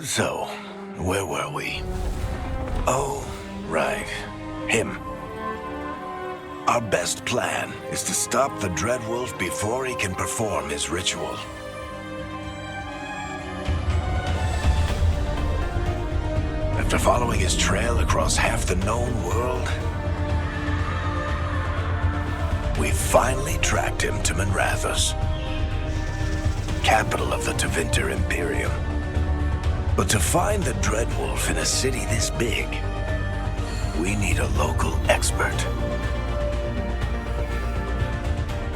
So, where were we? Oh, right. Him. Our best plan is to stop the Dreadwolf before he can perform his ritual. After following his trail across half the known world, we finally tracked him to Minrathous, capital of the Tevinter Imperium. But to find the Dreadwolf in a city this big, we need a local expert.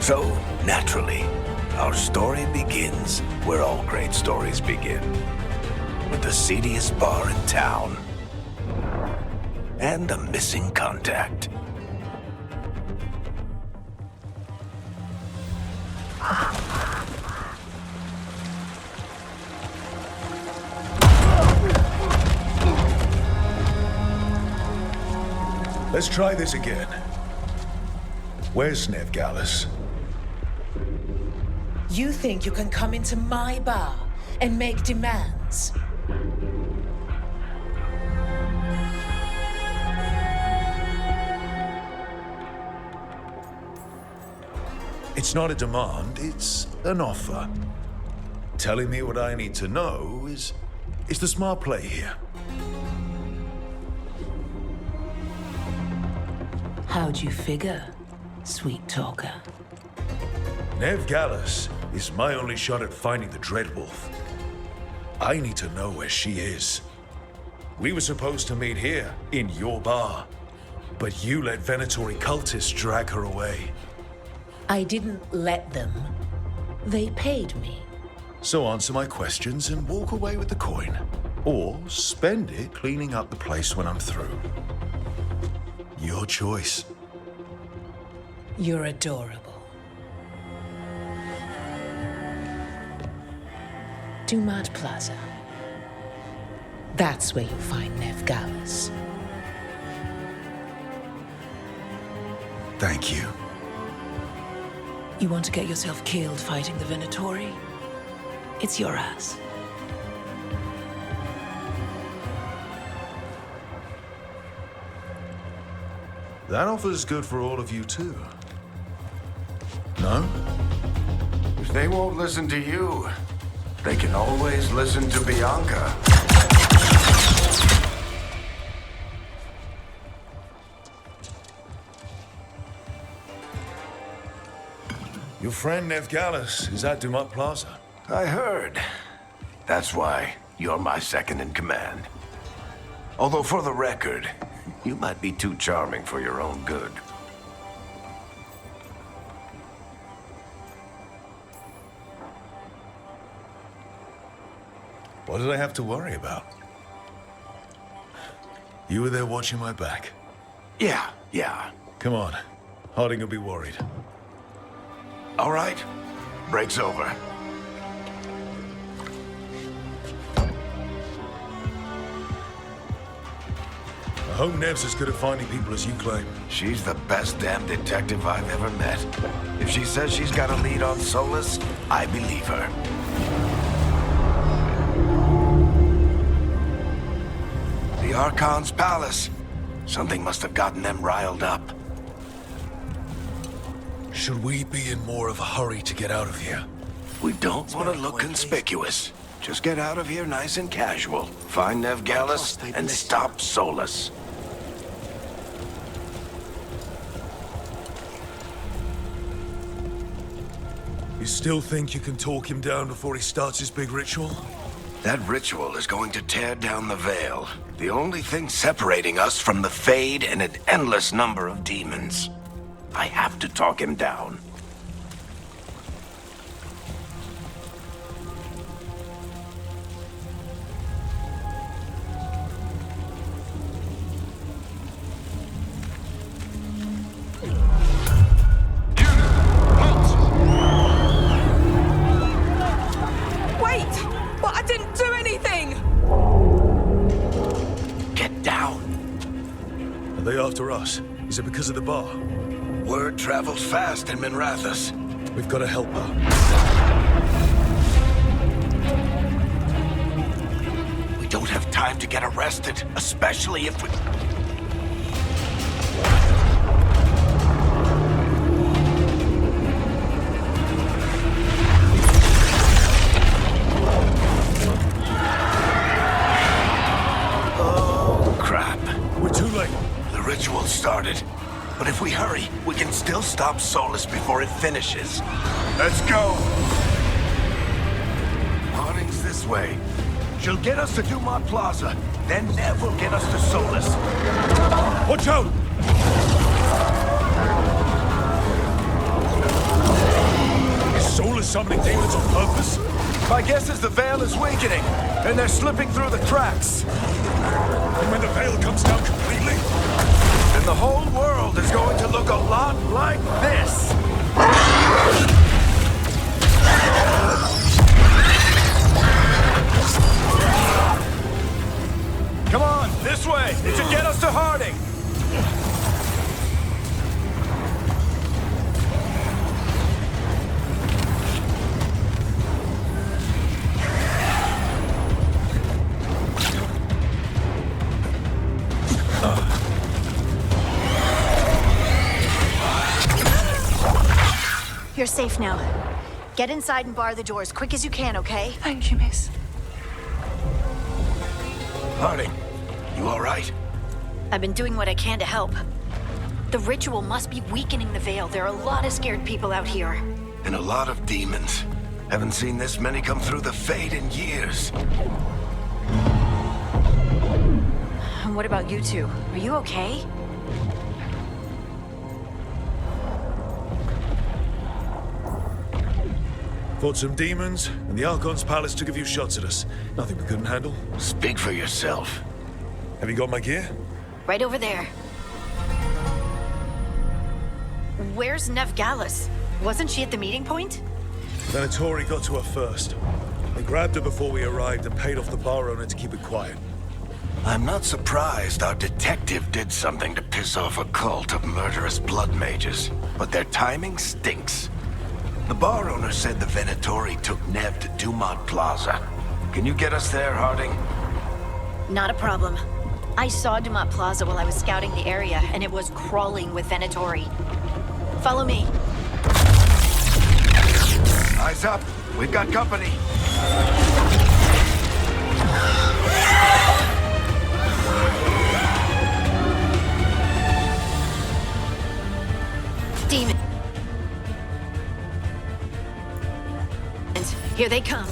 So, naturally, our story begins where all great stories begin. With the seediest bar in town and a missing contact. Let's try this again. Where's Veilguard? You think you can come into my bar and make demands? It's not a demand, it's an offer. Telling me what I need to know is the smart play here. How'd you figure, sweet talker? Veilguard is my only shot at finding the Dreadwolf. I need to know where she is. We were supposed to meet here, in your bar. But you let Venatori cultists drag her away. I didn't let them. They paid me. So answer my questions and walk away with the coin. Or spend it cleaning up the place when I'm through. Your choice. You're adorable. Dumad Plaza. That's where you'll find Veilguard. Thank you. You want to get yourself killed fighting the Venatori? It's your ass. That offer's good for all of you too. No? If they won't listen to you, they can always listen to Bianca. Your friend Veilguard is at Dumad Plaza. I heard. That's why you're my second in command. Although for the record, you might be too charming for your own good. What did I have to worry about? You were there watching my back. Yeah. Come on. Harding will be worried. All right. Break's over. I hope Nev's as good at finding people as you claim. She's the best damn detective I've ever met. If she says she's got a lead on Solus, I believe her. The Archon's palace. Something must have gotten them riled up. Should we be in more of a hurry to get out of here? We don't want to look conspicuous. Just get out of here nice and casual. Find Veilguard and stop Solus. You still think you can talk him down before he starts his big ritual? That ritual is going to tear down the veil. The only thing separating us from the Fade and an endless number of demons. I have to talk him down. Are they after us? Is it because of the bar? Word travels fast in Minrathous. We've got to help her. time to get arrested, especially if we... Oh, crap. We're too late. The ritual started. But if we hurry, we can still stop Solus before it finishes. Let's go! Harding's this way. She'll get us to Dumont Plaza, then Nev will get us to Solus. Watch out! Is Solus summoning demons on purpose? My guess is the Veil is weakening, and they're slipping through the cracks. And when the veil comes down completely? And the whole world is going to look a lot like this. Come on, this way. It should get us to Harding. You're safe now. Get inside and bar the door as quick as you can, okay? Thank you, miss. Harding, you all right? I've been doing what I can to help. The ritual must be weakening the Veil. There are a lot of scared people out here. And a lot of demons. Haven't seen this many come through the Fade in years. And what about you two? Are you okay? Fought some demons, and the Archon's palace took a few shots at us. Nothing we couldn't handle. Speak for yourself. Have you got my gear? Right over there. Where's Nev Gallus? Wasn't she at the meeting point? Venatori got to her first. They grabbed her before we arrived and paid off the bar owner to keep it quiet. I'm not surprised our detective did something to piss off a cult of murderous blood mages, but their timing stinks. The bar owner said the Venatori took Nev to Dumont Plaza. Can you get us there, Harding? Not a problem. I saw Dumont Plaza while I was scouting the area, and it was crawling with Venatori. Follow me. Eyes up. We've got company. Demon. Here they come.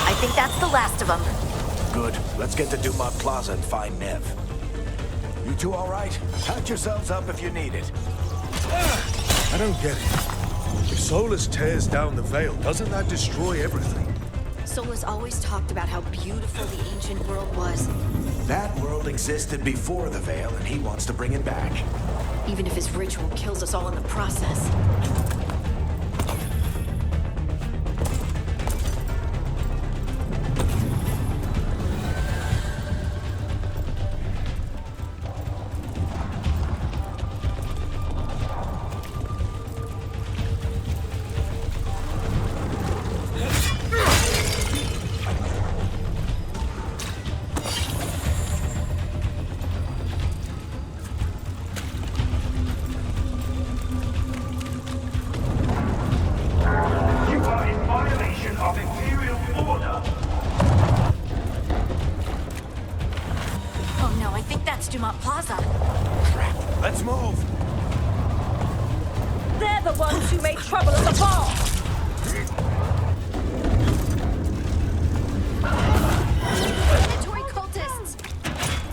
I think that's the last of them. Good. Let's get to Dumont Plaza and find Nev. You two all right? Patch yourselves up if you need it. I don't get it. If Solus tears down the Veil, doesn't that destroy everything? Solus always talked about how beautiful the ancient world was. That world existed before the Veil, and he wants to bring it back. Even if his ritual kills us all in the process. Dumont Plaza. Crap. Let's move. They're the ones who made trouble at the bar. Mandatory cultists.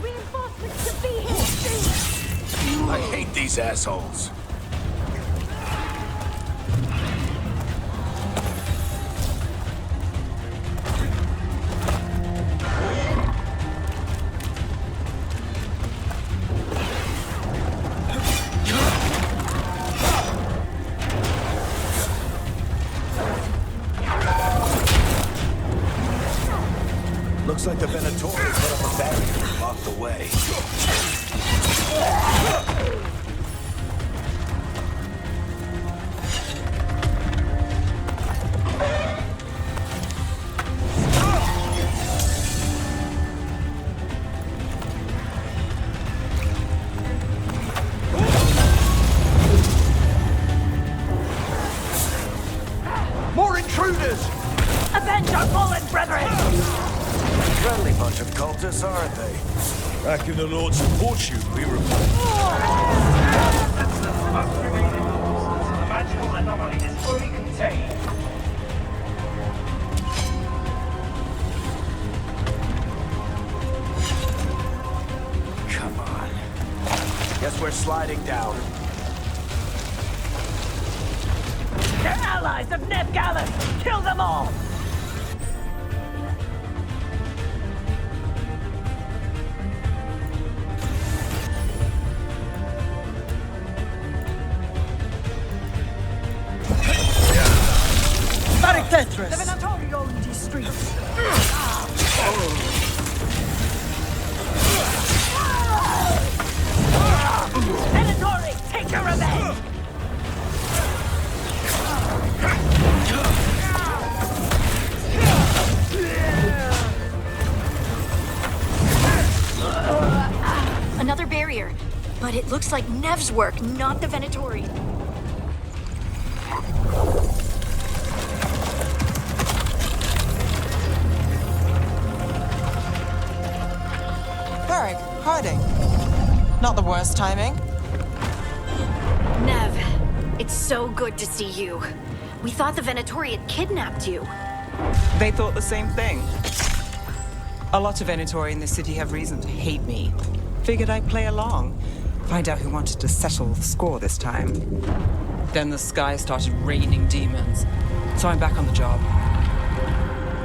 Reinforcements to be here soon. I hate these assholes. Looks like the Venatori put up a barrier and blocked the way. More intruders! Avenge our fallen brethren! Friendly bunch of cultists, aren't they? Back in the Lord's fortune, we report. That's the most remaining rules until the magical anomaly is fully contained. Come on. Guess we're sliding down. They're allies of Ned Gallus! Kill them all! Tetris! The Venatori own these streets! Venatori, take your revenge! Another barrier. But it looks like Nev's work, not the Venatori. Varric, hiding. Not the worst timing. Nev, it's so good to see you. We thought the Venatori had kidnapped you. They thought the same thing. A lot of Venatori in this city have reason to hate me. Figured I'd play along. Find out who wanted to settle the score this time. Then the sky started raining demons. So I'm back on the job.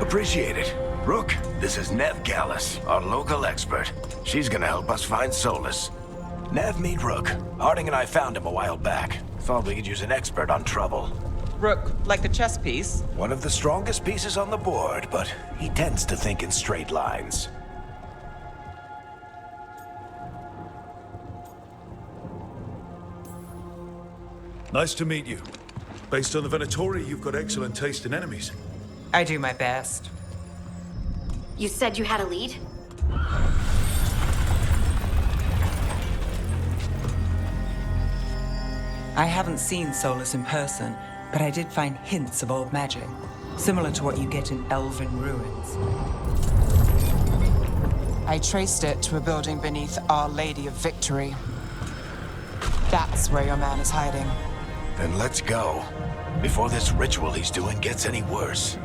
Appreciate it. Rook, this is Nev Gallus, our local expert. She's gonna help us find Solus. Nev, meet Rook. Harding and I found him a while back. Thought we could use an expert on trouble. Rook, like the chess piece? One of the strongest pieces on the board, but he tends to think in straight lines. Nice to meet you. Based on the Venatori, you've got excellent taste in enemies. I do my best. You said you had a lead? I haven't seen Solus in person, but I did find hints of old magic, similar to what you get in elven ruins. I traced it to a building beneath Our Lady of Victory. That's where your man is hiding. Then let's go. Before this ritual he's doing gets any worse.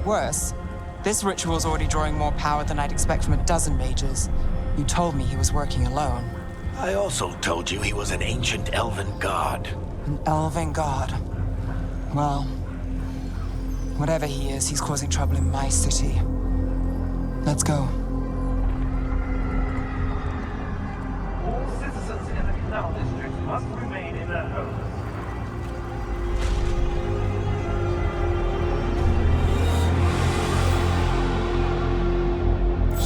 Worse, this ritual's already drawing more power than I'd expect from a dozen mages. You told me he was working alone. I also told you he was an ancient elven god. An elven god. Well, whatever he is, he's causing trouble in my city. Let's go. All citizens in the Canal District must remain in their homes.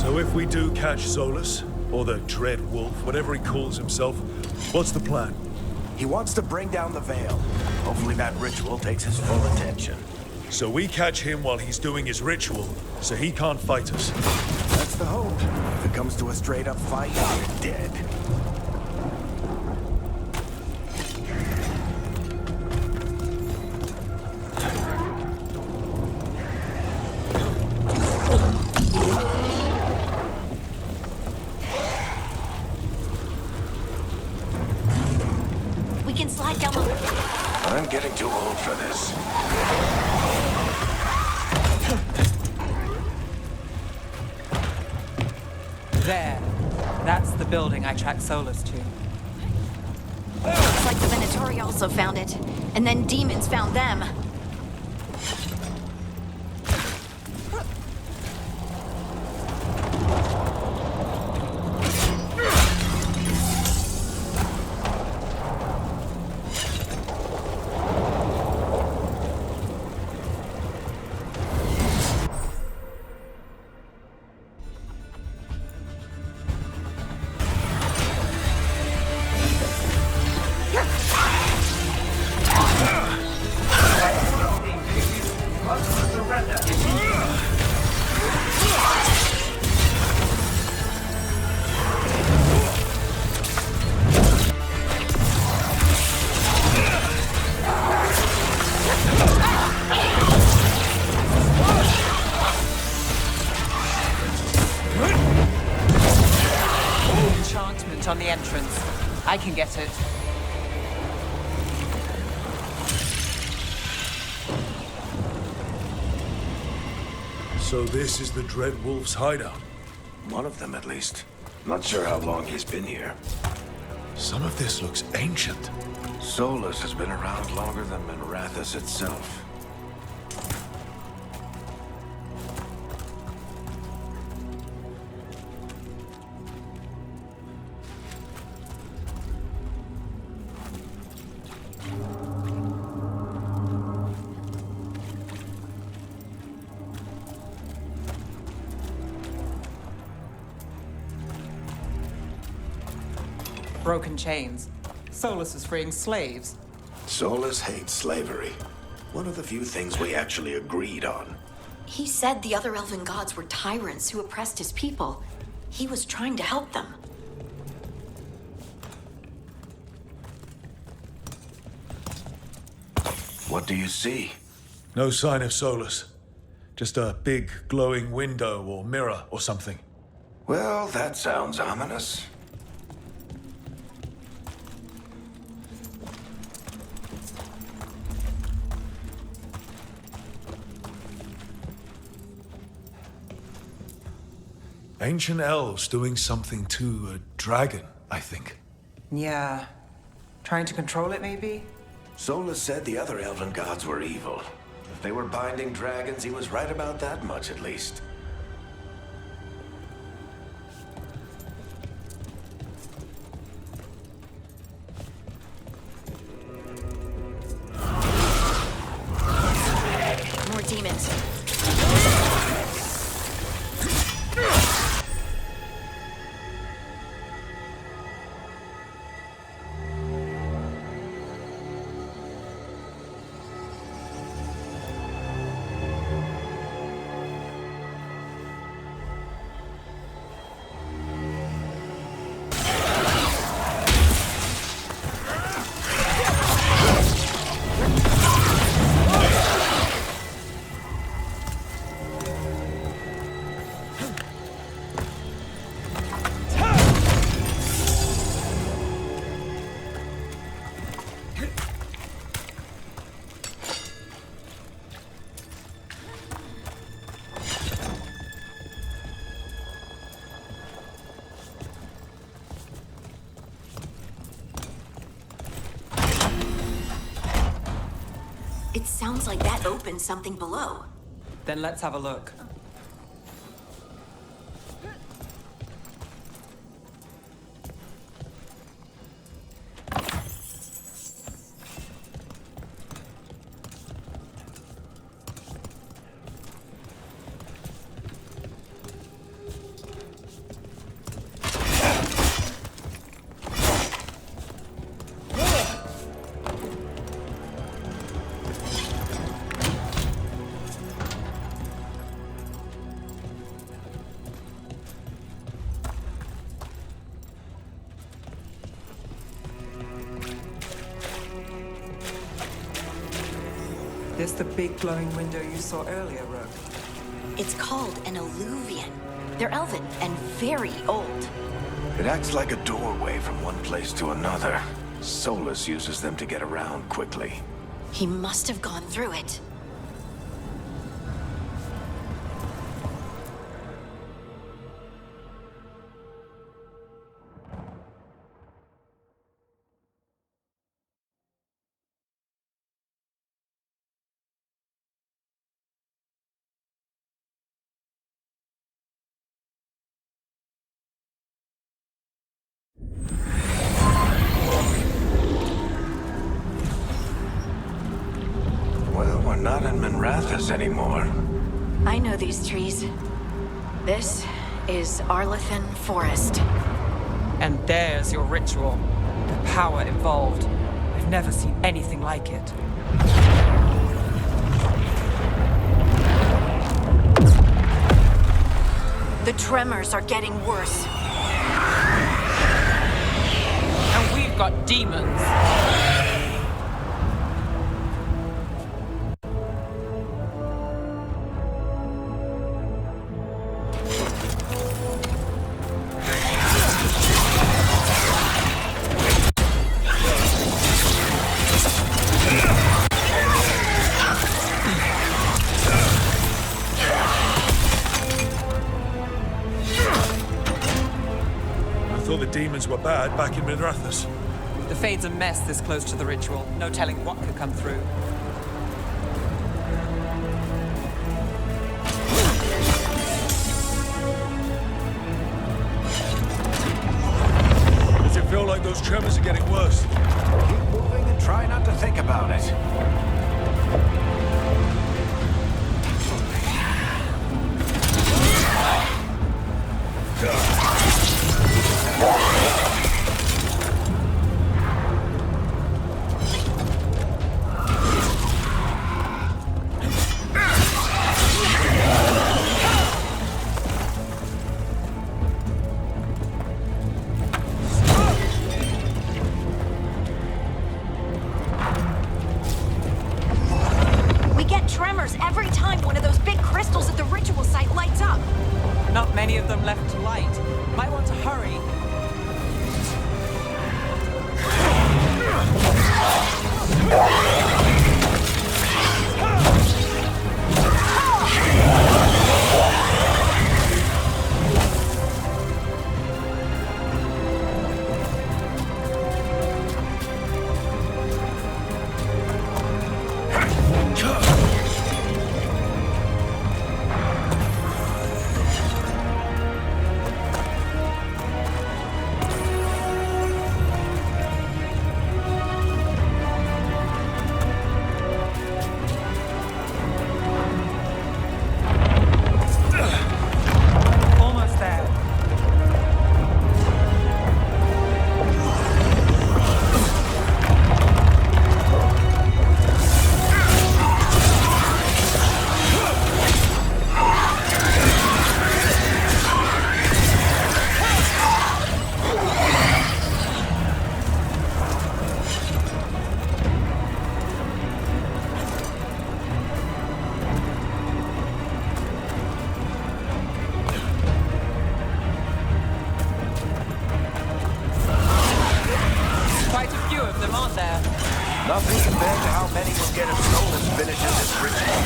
So if we do catch Solus, or the Dread Wolf, whatever he calls himself, what's the plan? He wants to bring down the veil. Hopefully that ritual takes his full attention. So we catch him while he's doing his ritual, so he can't fight us. That's the hope. If it comes to a straight-up fight, you're dead. We can slide down the... I'm getting too old for this. There. That's the building I tracked Solus to. Looks like the Venatori also found it. And then demons found them. I can get it. So this is the Dread Wolf's hideout. One of them, at least. Not sure how long he's been here. Some of this looks ancient. Solus has been around longer than Minrathous itself. Broken chains. Solus is freeing slaves. Solus hates slavery. One of the few things we actually agreed on. He said the other elven gods were tyrants who oppressed his people. He was trying to help them. What do you see? No sign of Solus. Just a big glowing window or mirror or something. Well, that sounds ominous. Ancient elves doing something to a dragon, I think. Yeah. Trying to control it, maybe? Solus said the other elven gods were evil. If they were binding dragons, he was right about that much, at least. More demons. It sounds like that opened something below. Then let's have a look. This the big glowing window you saw earlier, Rook? It's called an alluvian. They're elven and very old. It acts like a doorway from one place to another. Solus uses them to get around quickly. He must have gone through it. Well, we're not in Minrathous anymore. I know these trees. This is Arlethan Forest. And there's your ritual. The power involved. I've never seen anything like it. The tremors are getting worse. And we've got demons. demons were bad back in Minrathous. The Fade's a mess this close to the ritual. No telling what could come through. Does it feel like those tremors are getting worse? Keep moving and try not to think about it. We get tremors every time one of those big crystals at the ritual site lights up. Not many of them left to light. Might want to hurry. Almost there. Quite a few of them, aren't there? Nothing compared to how many will get if Solus finishes this ritual.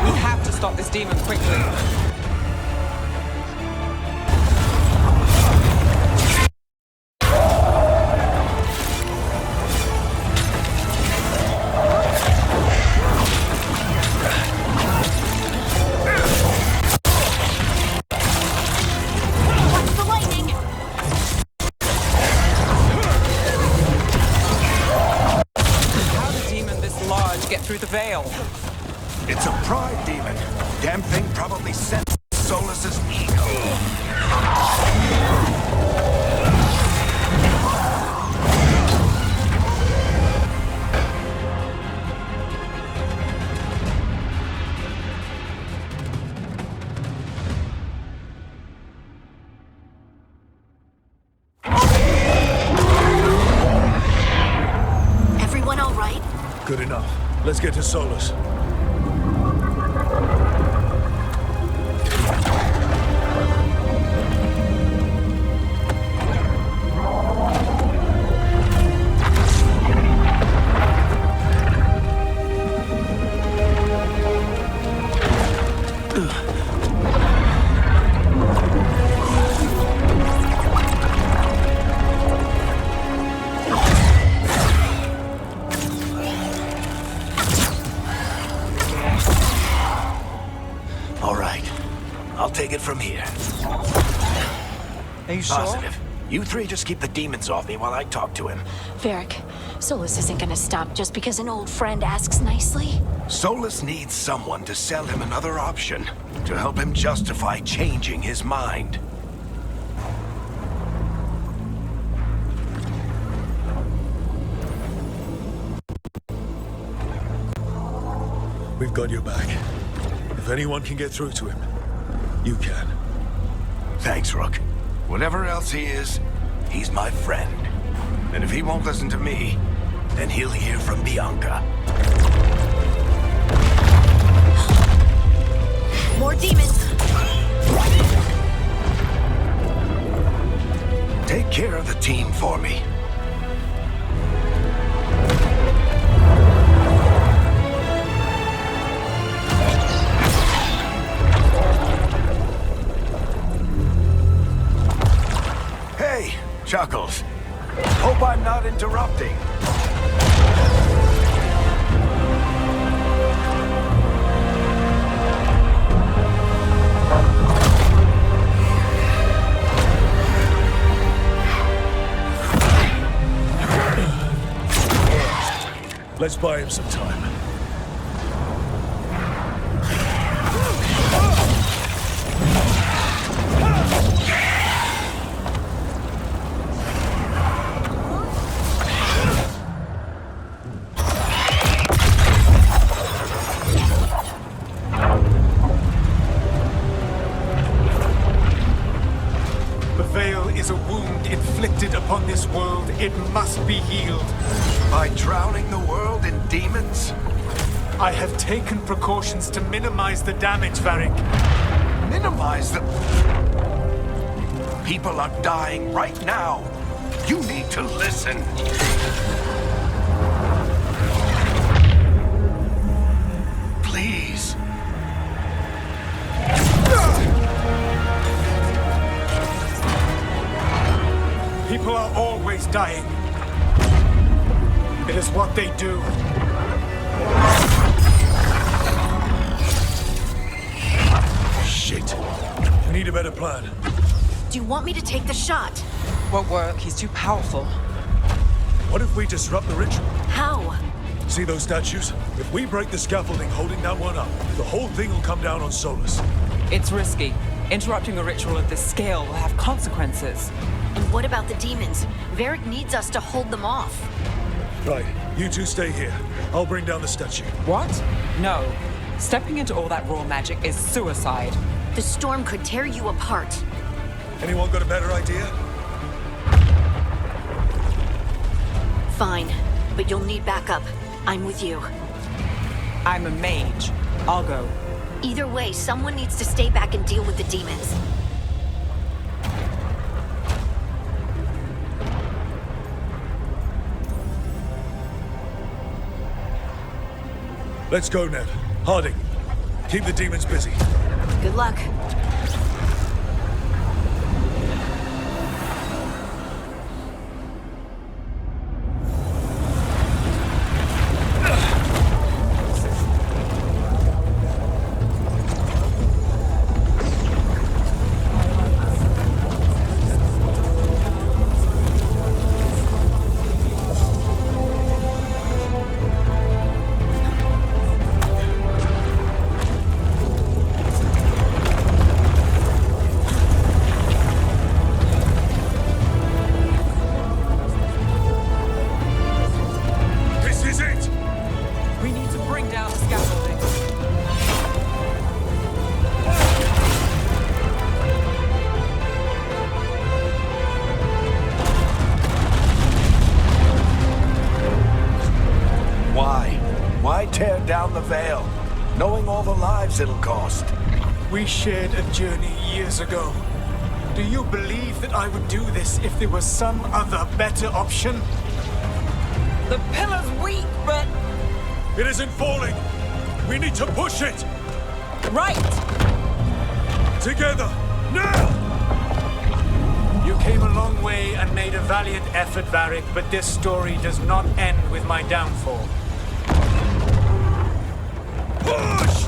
We have to stop this demon quickly. Watch the lightning! How did a demon this large get through the veil? It's a pride demon. Damn thing probably sent Solus's ego. Everyone all right? Good enough. Let's get to Solus. All right. I'll take it from here. Are you sure? Positive. You three just keep the demons off me while I talk to him. Varric, Solus isn't gonna stop just because an old friend asks nicely. Solus needs someone to sell him another option, to help him justify changing his mind. We've got your back. If anyone can get through to him, you can. Thanks, Rook. Whatever else he is, he's my friend. And if he won't listen to me, then he'll hear from Bianca. More demons! Take care of the team for me. Hey, Chuckles. Hope I'm not interrupting. Let's buy him some time. The veil is a wound inflicted upon this world. It must be healed. By drowning the world in demons? I have taken precautions to minimize the damage, Varric. Minimize the... People are dying right now. You need to listen. Please. People are always dying. It is what they do. Shit. We need a better plan. Do you want me to take the shot? Won't work. He's too powerful. What if we disrupt the ritual? How? See those statues? If we break the scaffolding holding that one up, the whole thing will come down on Solus. It's risky. Interrupting a ritual of this scale will have consequences. And what about the demons? Varric needs us to hold them off. Right, you two stay here. I'll bring down the statue. What? No. Stepping into all that raw magic is suicide. The storm could tear you apart. Anyone got a better idea? Fine, but you'll need backup. I'm with you. I'm a mage. I'll go. Either way, someone needs to stay back and deal with the demons. Let's go, Ned. Harding, keep the demons busy. Good luck. Why tear down the veil, knowing all the lives it'll cost? We shared a journey years ago. Do you believe that I would do this if there was some other better option? The pillar's weak, but... It isn't falling. We need to push it. Right! Together, now! You came a long way and made a valiant effort, Varric, but this story does not end with my downfall. Push!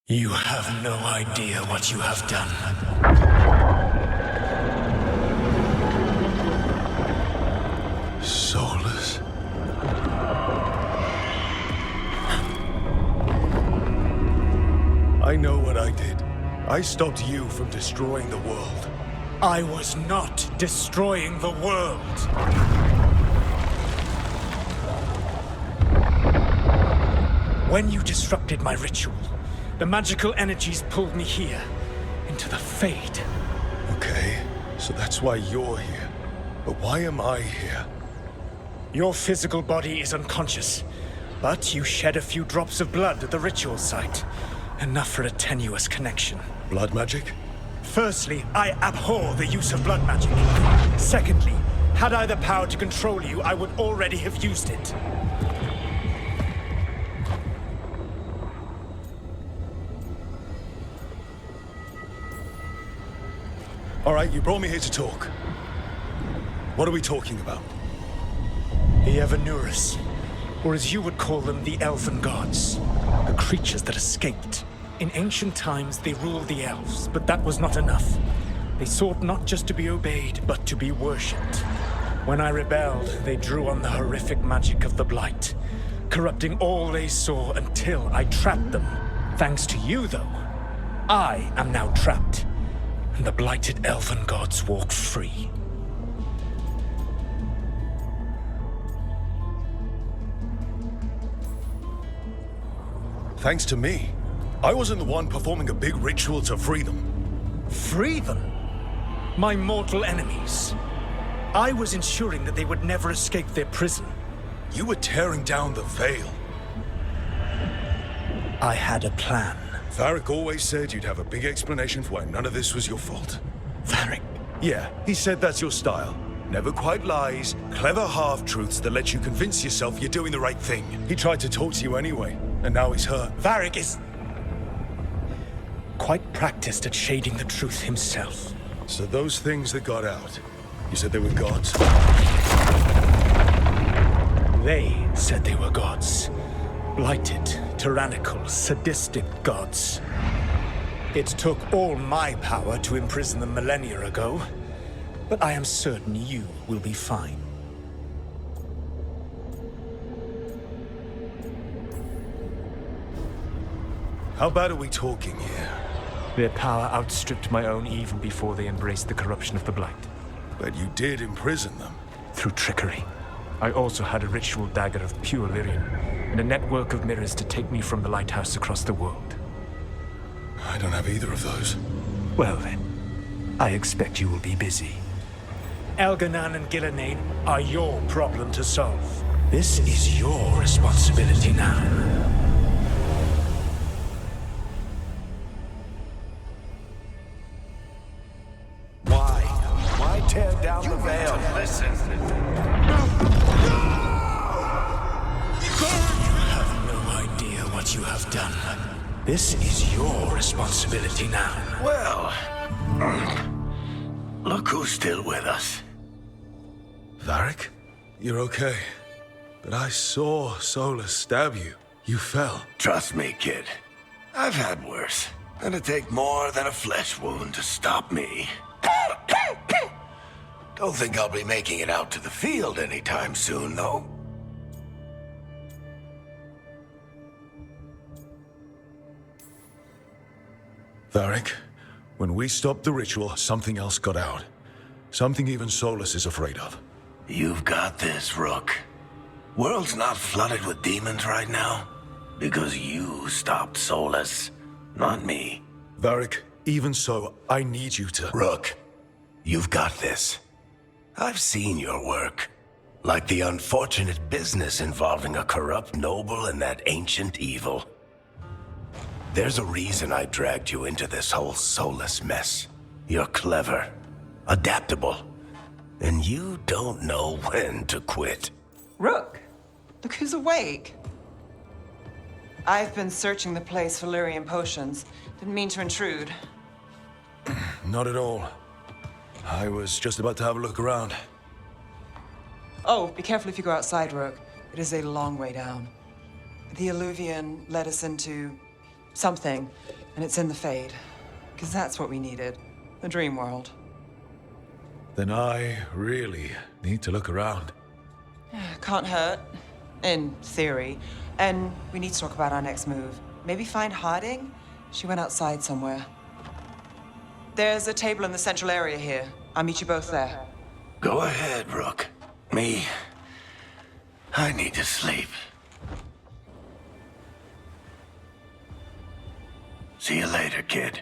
You have no idea what you have done. Soulless. I know what I did. I stopped you from destroying the world. I was not destroying the world. When you disrupted my ritual, the magical energies pulled me here, into the Fade. Okay, so that's why you're here. But why am I here? Your physical body is unconscious, but you shed a few drops of blood at the ritual site. Enough for a tenuous connection. Blood magic? Firstly, I abhor the use of blood magic. Secondly, had I the power to control you, I would already have used it. All right, you brought me here to talk. What are we talking about? The Evanurus, or as you would call them, the Elven Gods. The creatures that escaped. In ancient times, they ruled the elves, but that was not enough. They sought not just to be obeyed, but to be worshipped. When I rebelled, they drew on the horrific magic of the Blight, corrupting all they saw until I trapped them. Thanks to you, though, I am now trapped, and the blighted Elven Gods walk free. Thanks to me. I wasn't the one performing a big ritual to free them. Free them? My mortal enemies. I was ensuring that they would never escape their prison. You were tearing down the Veil. I had a plan. Varric always said you'd have a big explanation for why none of this was your fault. Varric? Yeah, he said that's your style. Never quite lies, clever half-truths that let you convince yourself you're doing the right thing. He tried to talk to you anyway, and now he's hurt. Varric is quite practiced at shading the truth himself. So those things that got out, you said they were gods? They said they were gods. Blighted, tyrannical, sadistic gods. It took all my power to imprison them millennia ago, but I am certain you will be fine. How bad are we talking here? Their power outstripped my own even before they embraced the corruption of the Blight. But you did imprison them. Through trickery. I also had a ritual dagger of pure lyrium, and a network of mirrors to take me from the lighthouse across the world. I don't have either of those. Well then, I expect you will be busy. Elganan and Gillenane are your problem to solve. This is your responsibility now. Why tear down the Veil? Listen. You have no idea what you have done. This is your responsibility now. Well, look who's still with us. Varric? You're okay. But I saw Solus stab you. You fell. Trust me, kid. I've had worse. It'd take more than a flesh wound to stop me. Don't think I'll be making it out to the field anytime soon, though. Varric, when we stopped the ritual, something else got out. Something even Solus is afraid of. You've got this, Rook. World's not flooded with demons right now. Because you stopped Solus, not me. Varric, even so, I need you to... Rook, you've got this. I've seen your work. Like the unfortunate business involving a corrupt noble and that ancient evil. There's a reason I dragged you into this whole Solus mess. You're clever, adaptable, and you don't know when to quit. Rook, look who's awake. I've been searching the place for lyrium potions. Didn't mean to intrude. Not at all. I was just about to have a look around. Oh, be careful if you go outside, Rook. It is a long way down. The Alluvian led us into Something, and it's in the Fade. Because that's what we needed. The dream world. Then I really need to look around. Can't hurt. In theory. And we need to talk about our next move. Maybe find Harding? She went outside somewhere. There's a table in the central area here. I'll meet you both there. Go ahead, Rook. Me, I need to sleep. See you later, kid.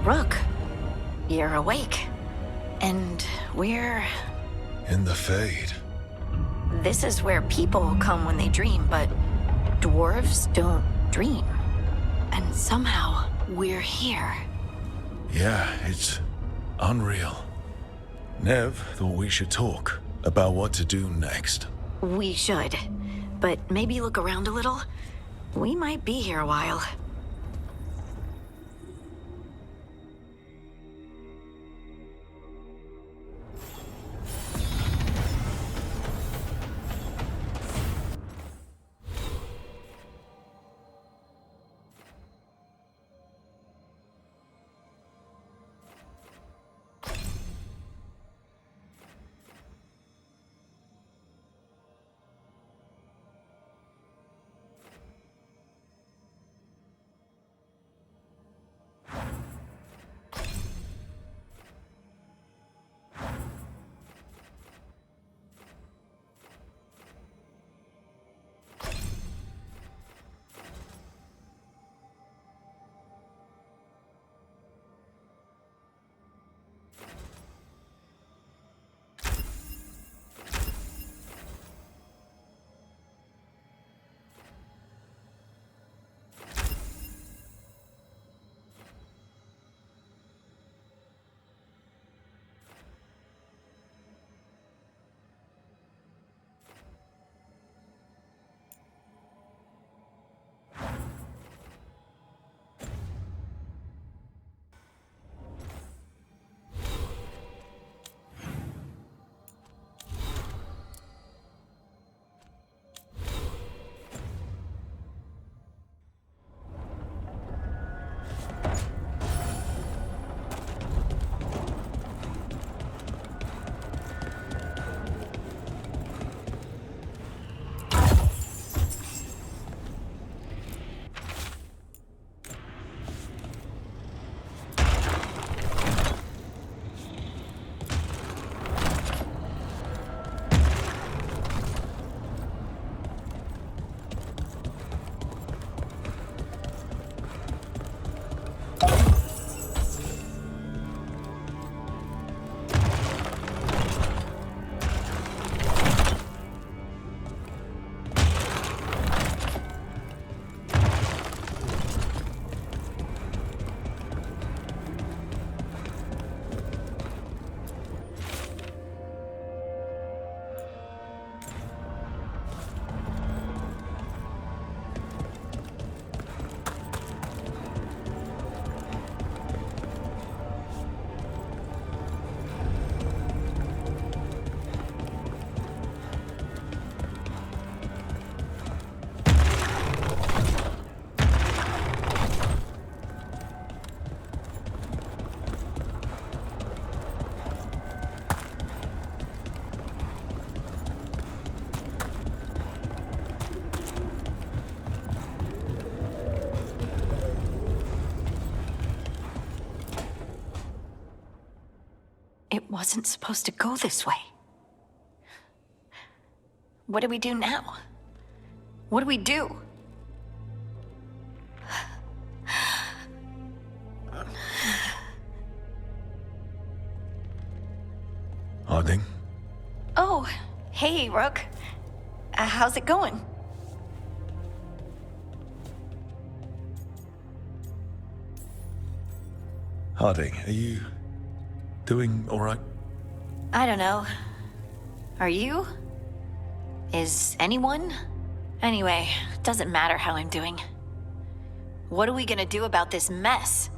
Rook, you're awake. And we're... In the Fade. This is where people come when they dream, but dwarves don't dream. And somehow, we're here. Yeah, it's unreal. Nev thought we should talk about what to do next. We should. But maybe look around a little. We might be here a while. wasn't supposed to go this way. What do we do now? What do we do? Harding? Oh, hey, Rook. How's it going? Harding, are you doing all right? I don't know. Are you? Is anyone? Anyway, doesn't matter how I'm doing. What are we gonna do about this mess?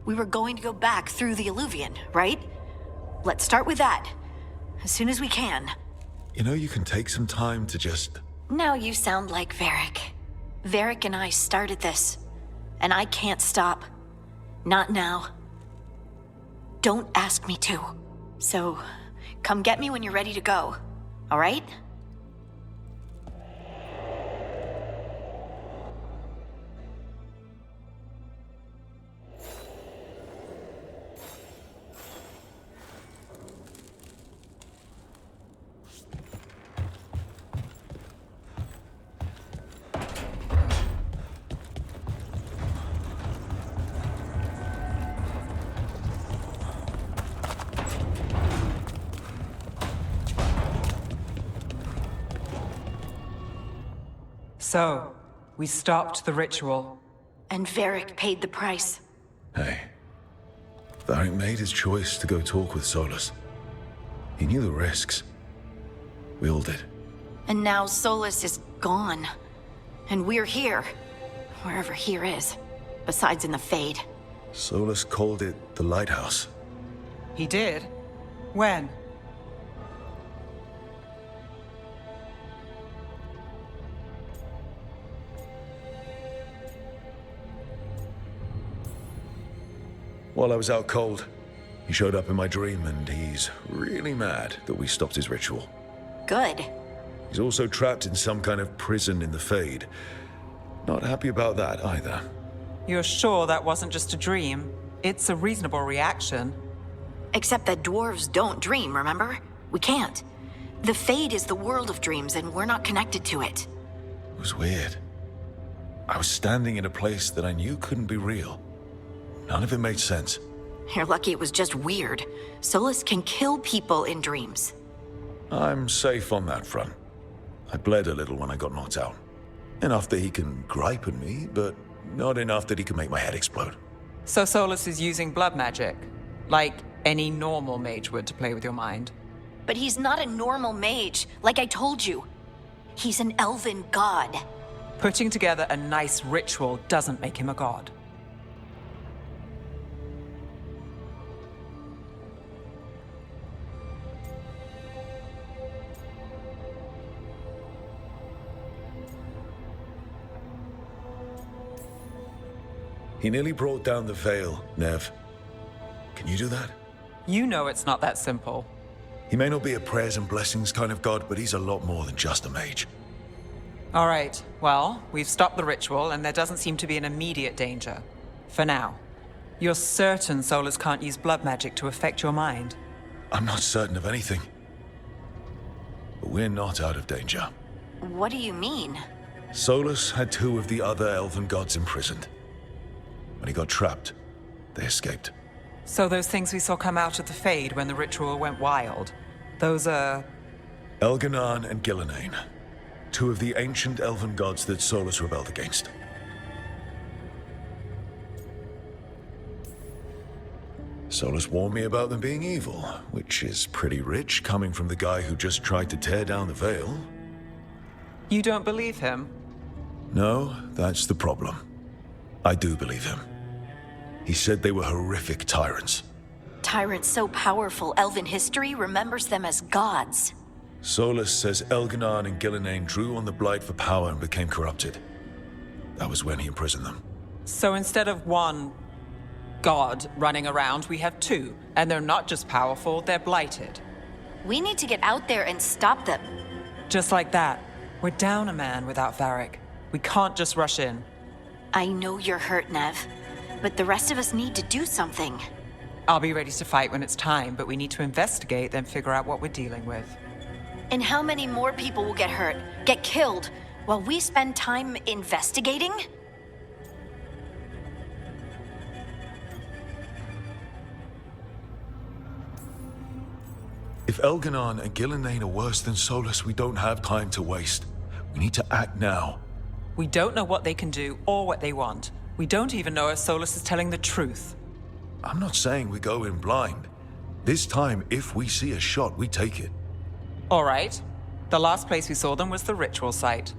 We were going to go back through the Illuvian, right? Let's start with that. As soon as we can. You know, you can take some time to just... Now you sound like Varric. Varric and I started this. And I can't stop. Not now. Don't ask me to. So, come get me when you're ready to go. All right? So, we stopped the ritual. And Varric paid the price. Hey. Varric made his choice to go talk with Solus. He knew the risks. We all did. And now Solus is gone. And we're here. Wherever here is. Besides in the Fade. Solus called it the Lighthouse. He did? When? While I was out cold, he showed up in my dream, and he's really mad that we stopped his ritual. Good. He's also trapped in some kind of prison in the Fade. Not happy about that either. You're sure that wasn't just a dream? It's a reasonable reaction. Except that dwarves don't dream, remember? We can't. The Fade is the world of dreams, and we're not connected to it. It was weird. I was standing in a place that I knew couldn't be real. None of it made sense. You're lucky it was just weird. Solus can kill people in dreams. I'm safe on that front. I bled a little when I got knocked out. Enough that he can gripe at me, but not enough that he can make my head explode. So Solus is using blood magic, like any normal mage would to play with your mind. But he's not a normal mage, like I told you. He's an elven god. Putting together a nice ritual doesn't make him a god. He nearly brought down the veil, Nev. Can you do that? You know it's not that simple. He may not be a prayers and blessings kind of god, but he's a lot more than just a mage. All right, well, we've stopped the ritual, and there doesn't seem to be an immediate danger. For now. You're certain Solus can't use blood magic to affect your mind? I'm not certain of anything. But we're not out of danger. What do you mean? Solus had 2 of the other elven gods imprisoned. When he got trapped, they escaped. So those things we saw come out of the Fade when the ritual went wild, those are... Elganan and Gillenane, 2 of the ancient elven gods that Solus rebelled against. Solus warned me about them being evil, which is pretty rich coming from the guy who just tried to tear down the veil. You don't believe him? No, that's the problem. I do believe him. He said they were horrific tyrants. Tyrants so powerful, elven history remembers them as gods. Solus says Elganan and Gillenane drew on the Blight for power and became corrupted. That was when he imprisoned them. So instead of 1 god running around, we have 2. And they're not just powerful, they're blighted. We need to get out there and stop them. Just like that. We're down a man without Varric. We can't just rush in. I know you're hurt, Nev. But the rest of us need to do something. I'll be ready to fight when it's time, but we need to investigate, then figure out what we're dealing with. And how many more people will get hurt, get killed, while we spend time investigating? If Elganon and Gillenane are worse than Solus, we don't have time to waste. We need to act now. We don't know what they can do or what they want. We don't even know if Solus is telling the truth. I'm not saying we go in blind. This time, if we see a shot, we take it. All right. The last place we saw them was the ritual site.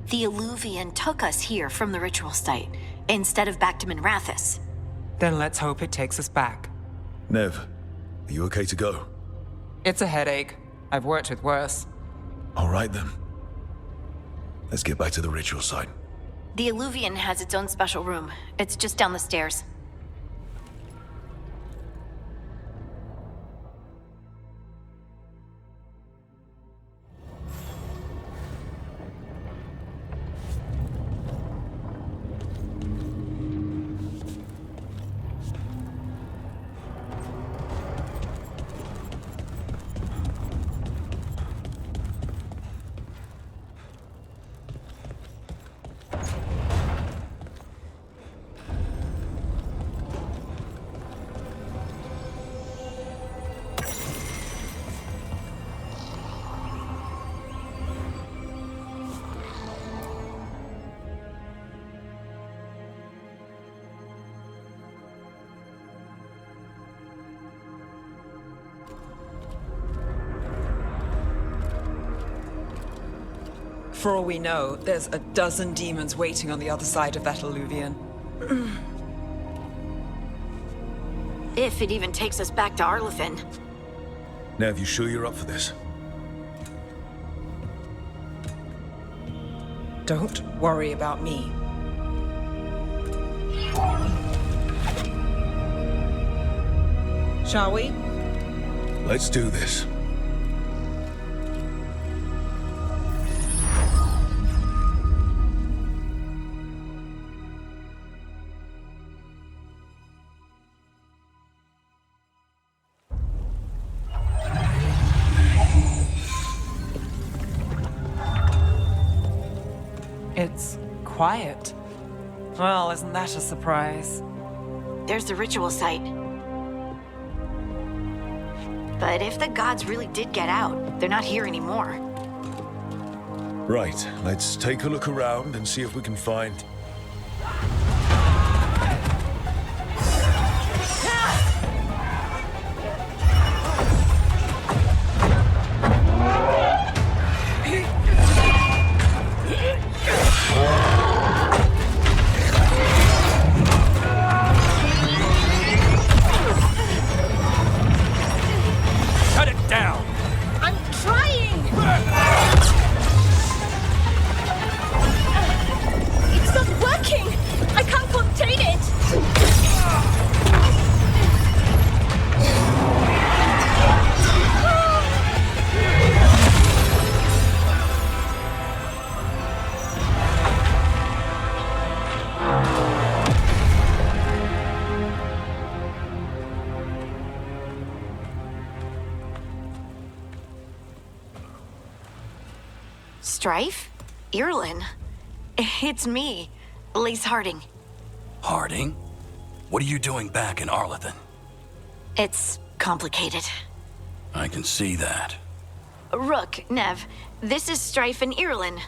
The Illuvian took us here from the ritual site, instead of back to Minrathous. Then let's hope it takes us back. Nev, are you okay to go? It's a headache. I've worked with worse. All right then. Let's get back to the ritual site. The Illuvian has its own special room. It's just down the stairs. For all we know, there's a dozen demons waiting on the other side of that Illuvian. If it even takes us back to Arlethan. Nev, you sure you're up for this? Don't worry about me. Shall we? Let's do this. It's quiet. Well, isn't that a surprise? There's the ritual site. But if the gods really did get out, they're not here anymore. Right, let's take a look around and see if we can find... Strife? Irlin? It's me, Lace Harding. Harding? What are you doing back in Arlethan? It's complicated. I can see that. Rook, Nev, this is Strife and Irlin.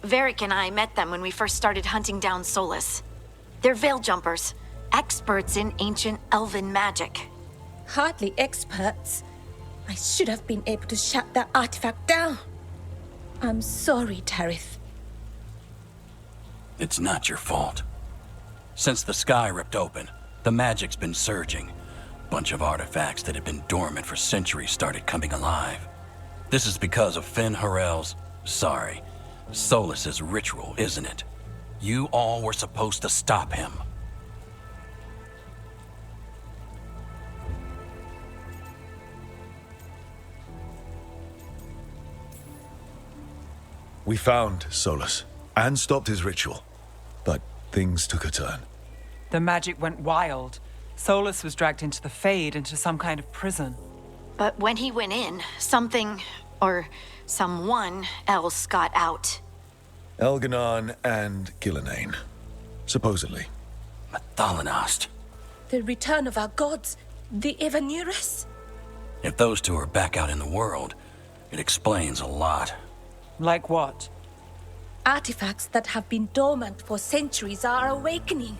Varric and I met them when we first started hunting down Solus. They're veil jumpers, experts in ancient elven magic. Hardly experts. I should have been able to shut that artifact down. I'm sorry, Tarith. It's not your fault. Since the sky ripped open, the magic's been surging. Bunch of artifacts that had been dormant for centuries started coming alive. This is because of Finn Harel's, Solus's ritual, isn't it? You all were supposed to stop him. We found Solus and stopped his ritual, but things took a turn. The magic went wild. Solus was dragged into the Fade, into some kind of prison. But when he went in, something, or someone else got out. Elganon and Gillenane. Supposedly. Mathalanost. The return of our gods, the Evanurus. If those two are back out in the world, it explains a lot. Like what? Artifacts that have been dormant for centuries are awakening.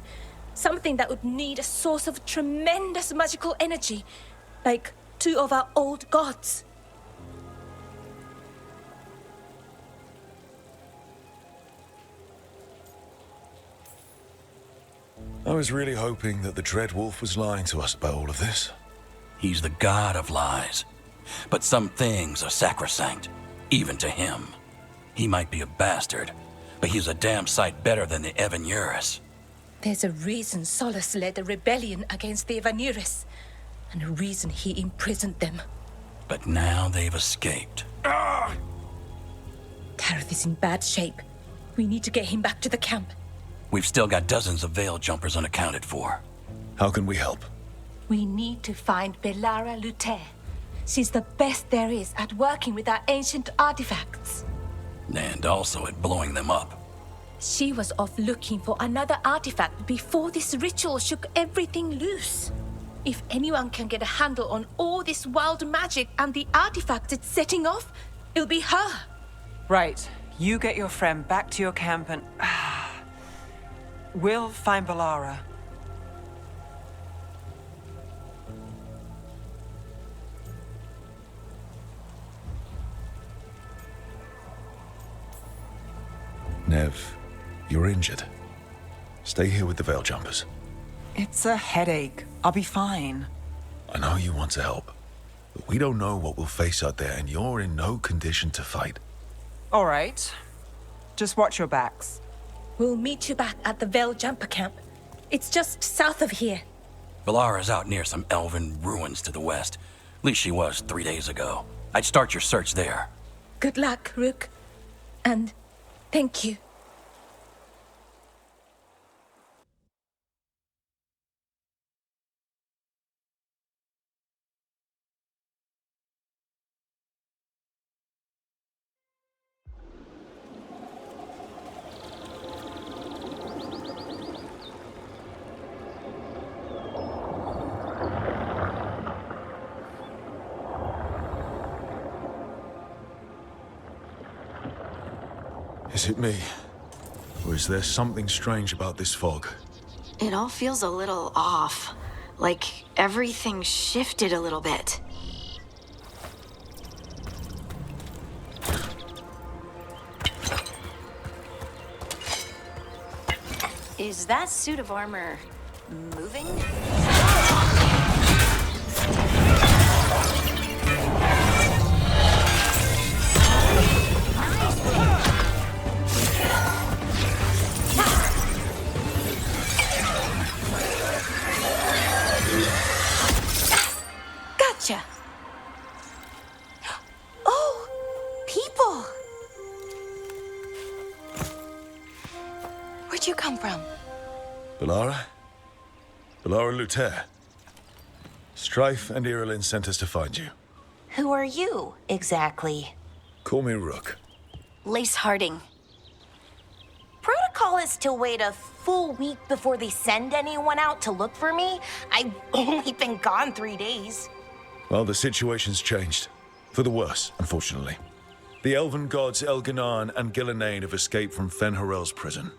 Something that would need a source of tremendous magical energy, like two of our old gods. I was really hoping that the Dreadwolf was lying to us about all of this. He's the god of lies. But some things are sacrosanct, even to him. He might be a bastard, but he's a damn sight better than the Evanurus. There's a reason Solus led a rebellion against the Evanurus, and a reason he imprisoned them. But now they've escaped. Gareth is in bad shape. We need to get him back to the camp. We've still got dozens of Veil jumpers unaccounted for. How can we help? We need to find Belara Luther. She's the best there is at working with our ancient artifacts. And also at blowing them up. She was off looking for another artifact before this ritual shook everything loose. If anyone can get a handle on all this wild magic and the artifacts it's setting off, it'll be her. Right. You get your friend back to your camp and... we'll find Belara. Nev, you're injured. Stay here with the Veil jumpers. It's a headache. I'll be fine. I know you want to help, but we don't know what we'll face out there, and you're in no condition to fight. All right. Just watch your backs. We'll meet you back at the Veil Jumper Camp. It's just south of here. Belara's out near some elven ruins to the west. At least she was 3 days ago. I'd start your search there. Good luck, Rook. And thank you. Is it me? Or is there something strange about this fog? It all feels a little off. Like everything shifted a little bit. Is that suit of armor moving? Gotcha. Oh, people. Where'd you come from? Belara? Belara Luther. Strife and Irilyn sent us to find you. Who are you, exactly? Call me Rook. Lace Harding. Protocol is to wait a full week before they send anyone out to look for me. I've only been gone 3 days. Well, the situation's changed. For the worse, unfortunately. The elven gods Elganon and Gillenane have escaped from Fen'Harel's prison.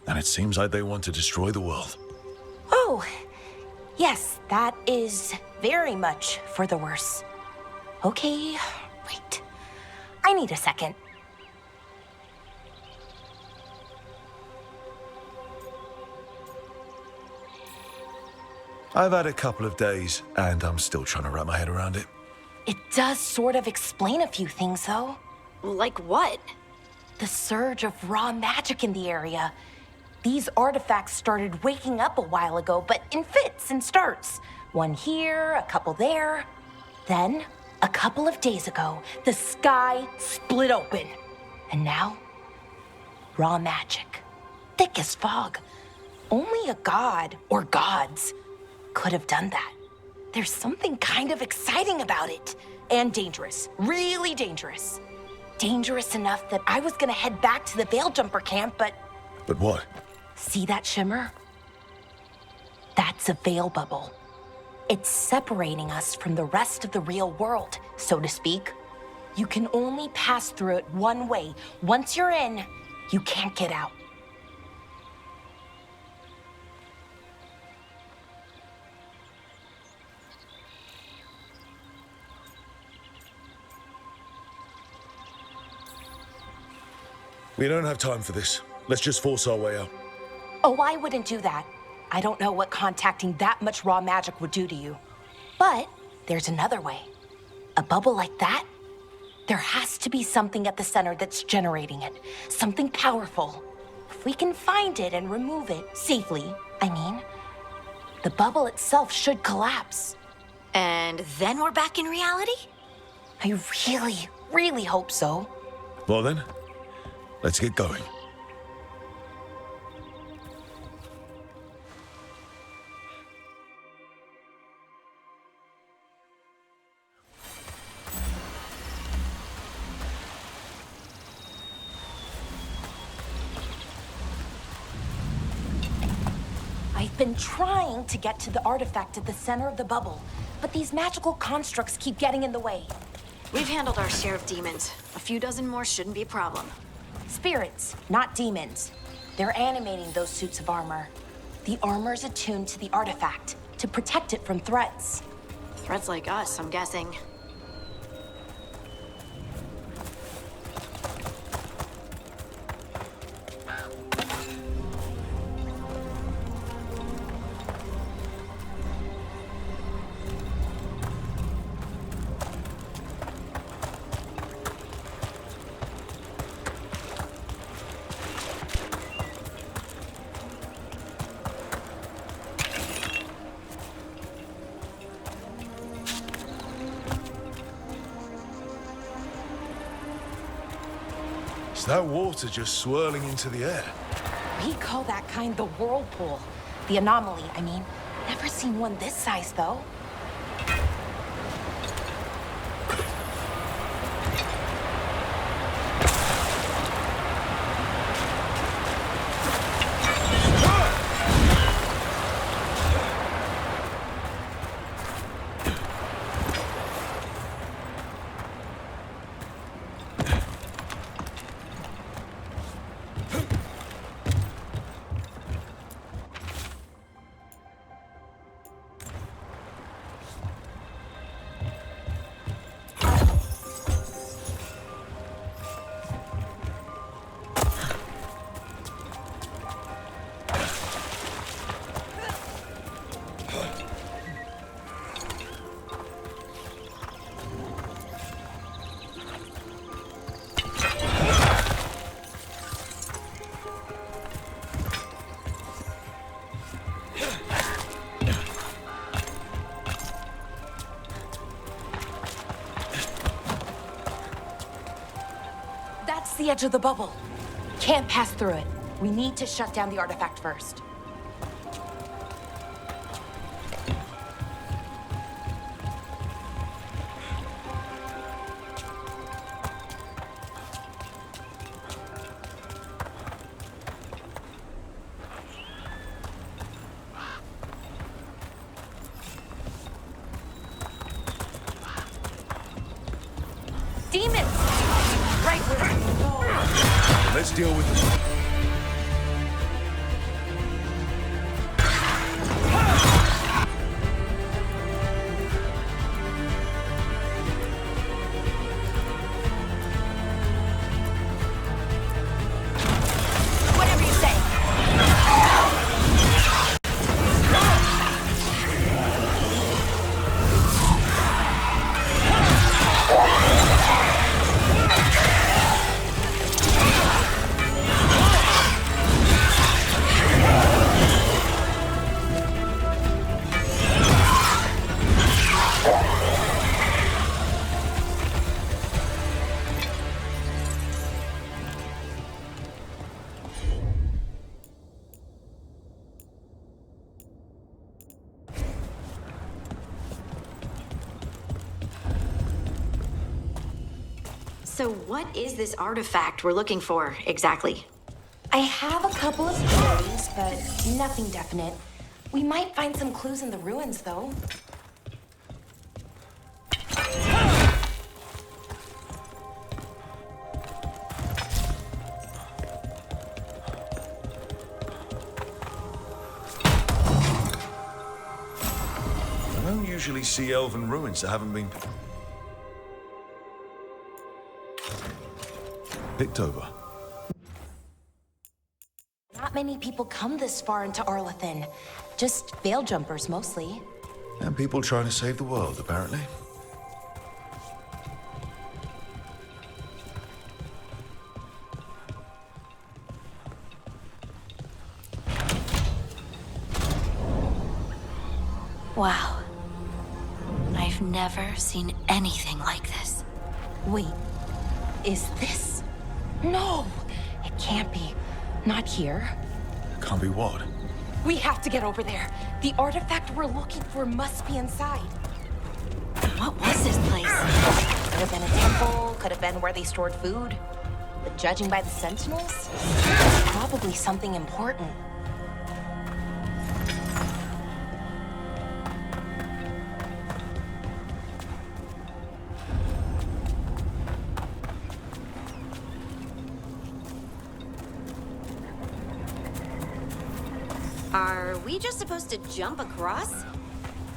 And it seems like they want to destroy the world. Oh, yes, that is very much for the worse. Okay, wait. I need a second. I've had a couple of days, and I'm still trying to wrap my head around it. It does sort of explain a few things, though. Like what? The surge of raw magic in the area. These artifacts started waking up a while ago, but in fits and starts. One here, a couple there. Then, a couple of days ago, the sky split open. And now, raw magic. Thick as fog. Only a god, or gods, could have done that. There's something kind of exciting about it. And dangerous. Really dangerous. Dangerous enough that I was gonna head back to the Veil Jumper camp, but... But what? See that shimmer? That's a veil bubble. It's separating us from the rest of the real world, so to speak. You can only pass through it one way. Once you're in, you can't get out. We don't have time for this. Let's just force our way out. Oh, I wouldn't do that. I don't know what contacting that much raw magic would do to you. But there's another way. A bubble like that? There has to be something at the center that's generating it. Something powerful. If we can find it and remove it safely, I mean, the bubble itself should collapse. And then we're back in reality? I really, really hope so. Well then, let's get going. I've been trying to get to the artifact at the center of the bubble, but these magical constructs keep getting in the way. We've handled our share of demons. A few dozen more shouldn't be a problem. Spirits, not demons. They're animating those suits of armor. The armor's attuned to the artifact to protect it from threats. Threats like us, I'm guessing. Is that water just swirling into the air? We call that kind the whirlpool. The anomaly, I mean. Never seen one this size, though. That's the edge of the bubble. Can't pass through it. We need to shut down the artifact first. Demons! Right where we go. Let's deal with them. Whatever you say. So what is this artifact we're looking for, exactly? I have a couple of theories, but nothing definite. We might find some clues in the ruins, though. I don't usually see elven ruins that haven't been picked over. Not many people come this far into Arlathan. Just veil jumpers, mostly. And people trying to save the world, apparently. Wow. I've never seen anything like this. Wait, is this? No, it can't be. Not here. Can't be what? We have to get over there. The artifact we're looking for must be inside. What was this place? Could have been a temple, could have been where they stored food. But judging by the sentinels, it's probably something important. Are we just supposed to jump across?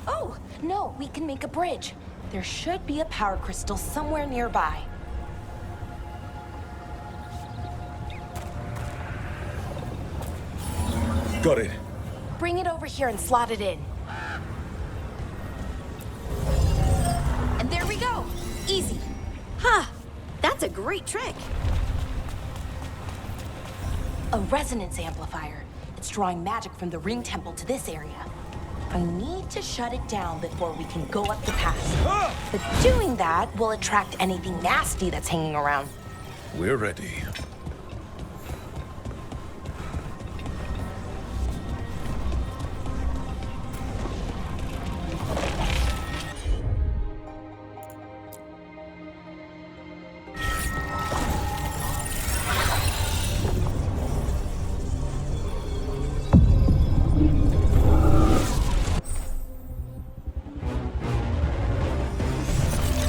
Oh, no, we can make a bridge. There should be a power crystal somewhere nearby. Got it. Bring it over here and slot it in. And there we go. Easy. Huh. That's a great trick. A resonance amplifier. It's drawing magic from the ring temple to this area. I need to shut it down before we can go up the path. But doing that will attract anything nasty that's hanging around. We're ready.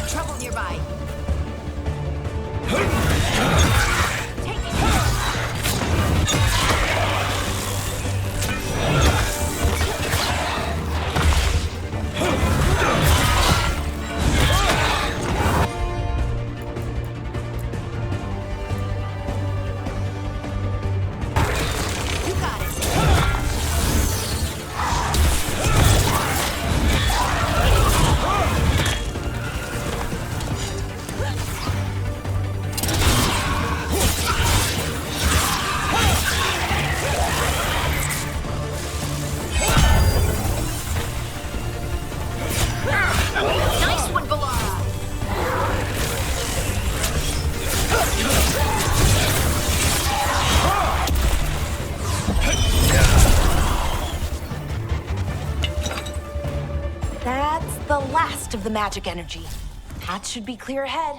Trouble nearby. You got it. Nice one, Valara. That's the last of the magic energy. That should be clear ahead.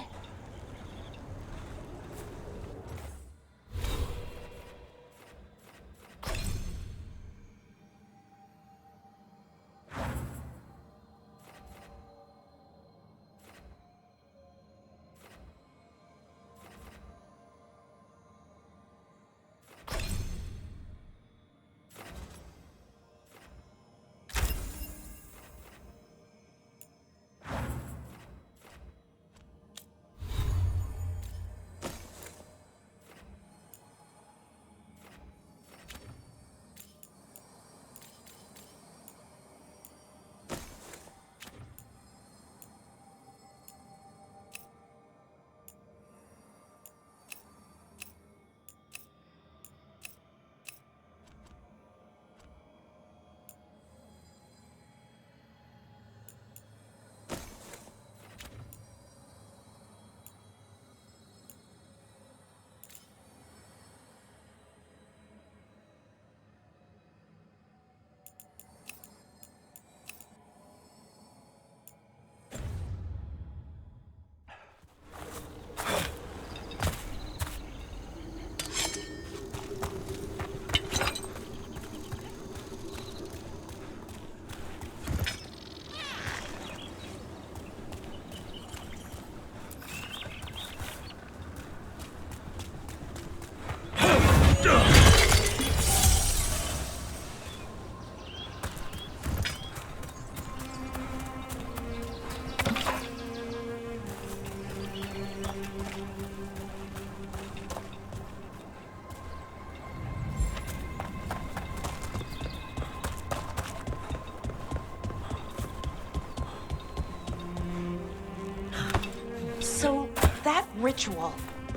ritual.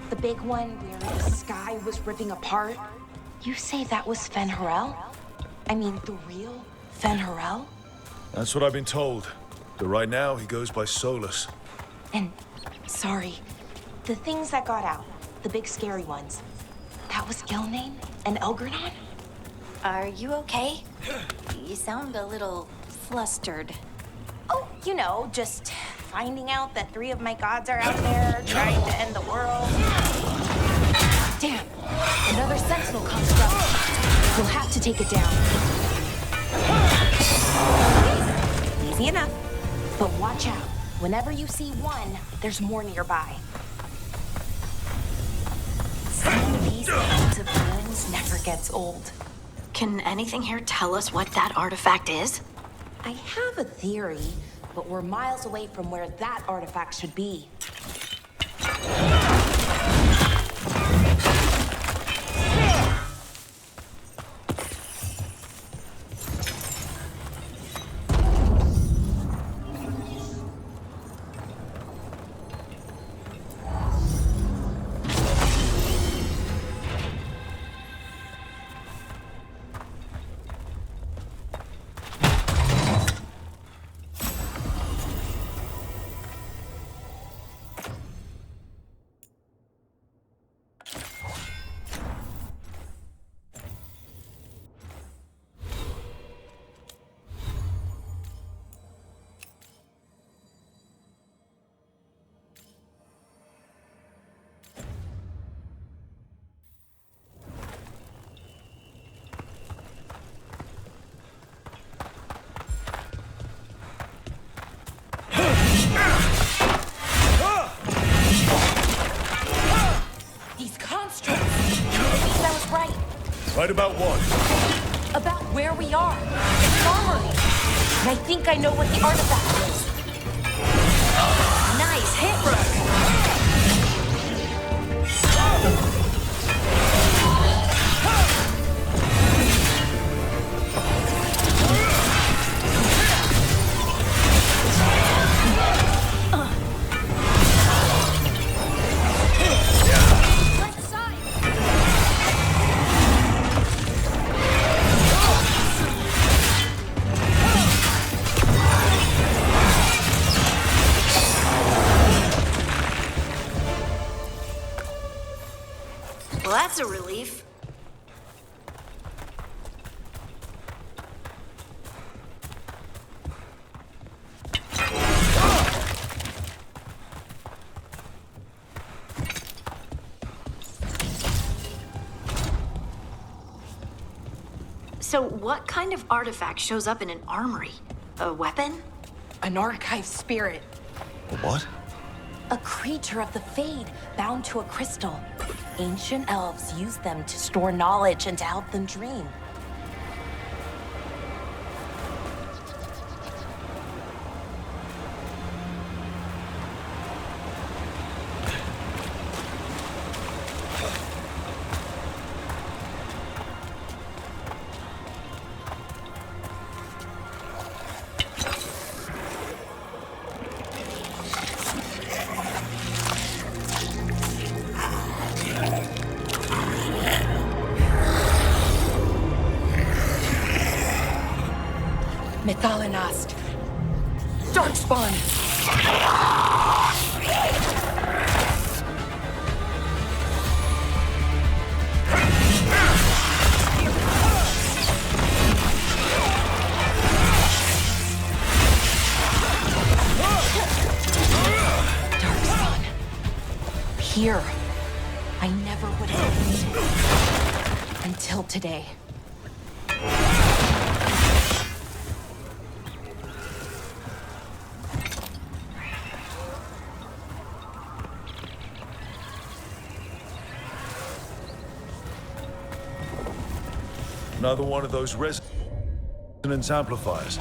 The big one where the sky was ripping apart. You say that was Fen'Harel? I mean, the real Fen'Harel? That's what I've been told. But right now, he goes by Solus. And, sorry, the things that got out, the big scary ones, that was Gilnane and Elgranon? Are you okay? You sound a little flustered. Oh, you know, just finding out that 3 of my gods are out there trying to end the world. Damn, another sentinel construct. We'll have to take it down. Easy enough. But watch out. Whenever you see one, there's more nearby. Seeing these kinds of ruins never gets old. Can anything here tell us what that artifact is? I have a theory, but we're miles away from where that artifact should be. Right about what? About where we are. It's an armory. And I think I know what the artifact is. Nice hit, Well, that's a relief. So what kind of artifact shows up in an armory? A weapon? An archive spirit. What? A creature of the Fade, bound to a crystal. Ancient elves use them to store knowledge and to help them dream. Methalinast. Darkspawn. Darkspawn. Here. I never would have believed it. Until today. Another one of those resonance amplifiers.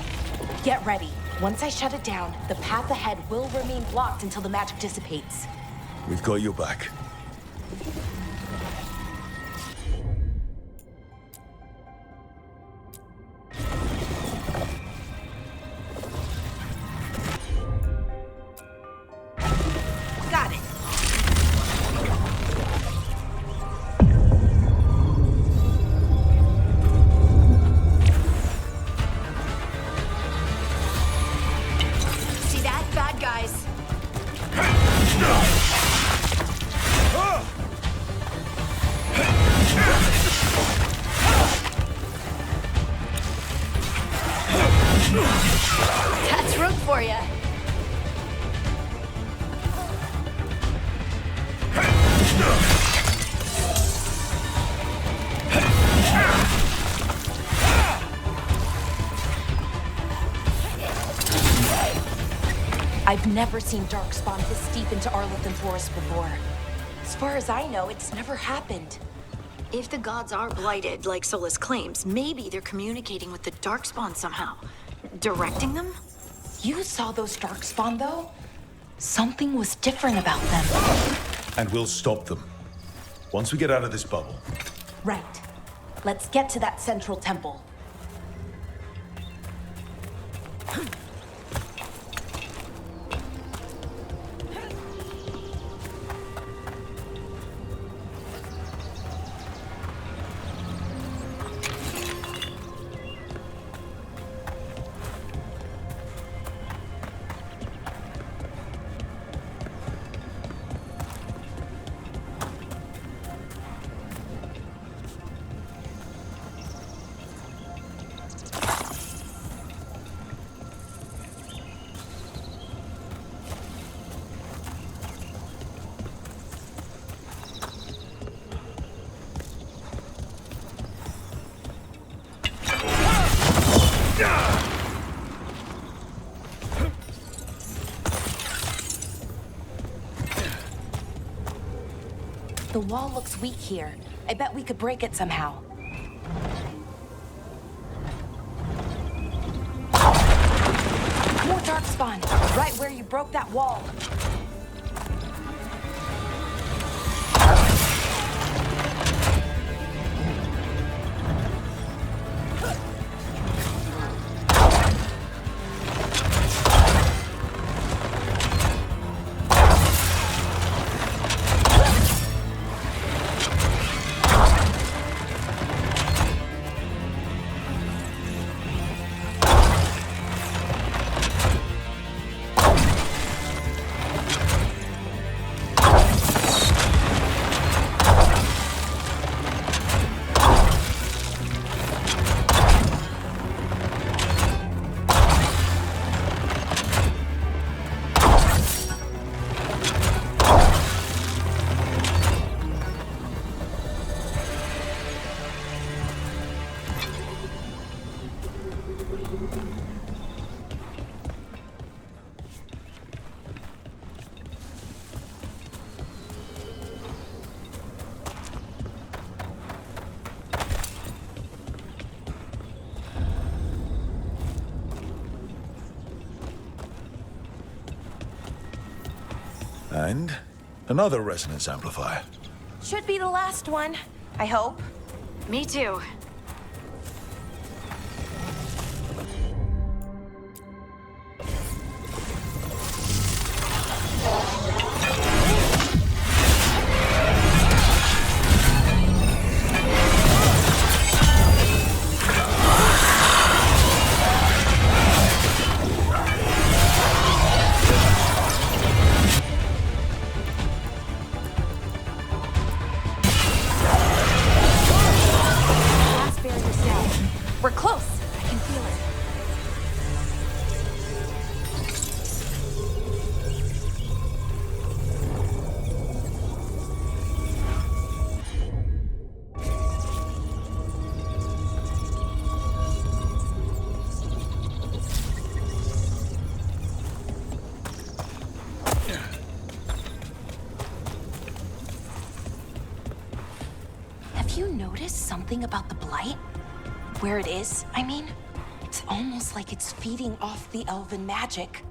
Get ready. Once I shut it down, the path ahead will remain blocked until the magic dissipates. We've got your back. Got it. for you. I've never seen Darkspawn this deep into Arlothan Forest before. As far as I know, it's never happened. If the gods are blighted, like Solus claims, maybe they're communicating with the Darkspawn somehow. Directing them? You saw those Darkspawn, though? Something was different about them. And we'll stop them. Once we get out of this bubble. Right. Let's get to that central temple. The wall looks weak here. I bet we could break it somehow. More Darkspawn, right where you broke that wall. And another resonance amplifier. Should be the last one, I hope. Me too. We're close. I can feel it. Have you noticed something about the Blight? Where it is, I mean? It's almost like it's feeding off the elven magic.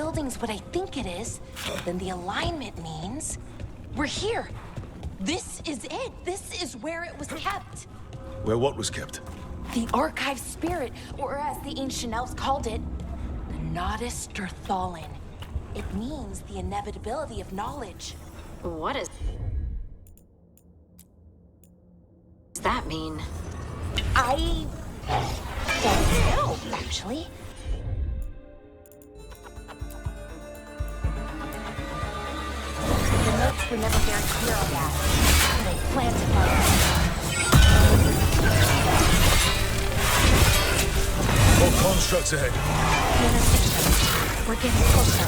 building's what I think it is, then the alignment means we're here. This is it. This is where it was kept. Where what was kept? The archive spirit, or as the ancient elves called it, the Nodus Thallen. It means the inevitability of knowledge. What does that mean? I don't know, actually. The notes were never very clear on that, but I plan to find out. More constructs ahead. We're getting closer.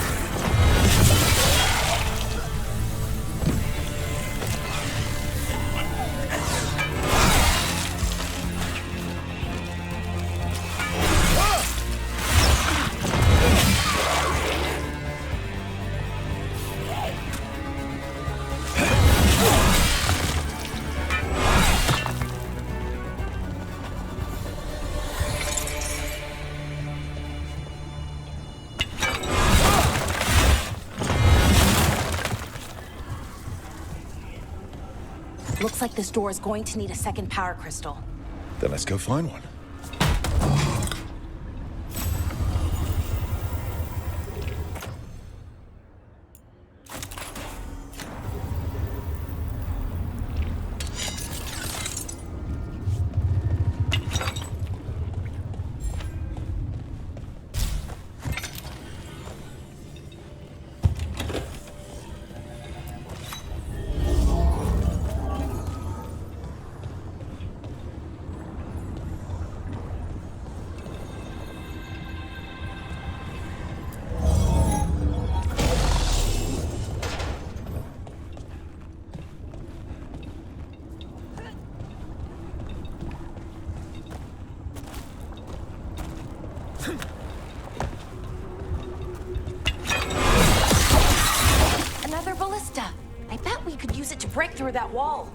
Looks like this door is going to need a second power crystal. Then let's go find one. Another ballista. I bet we could use it to break through that wall.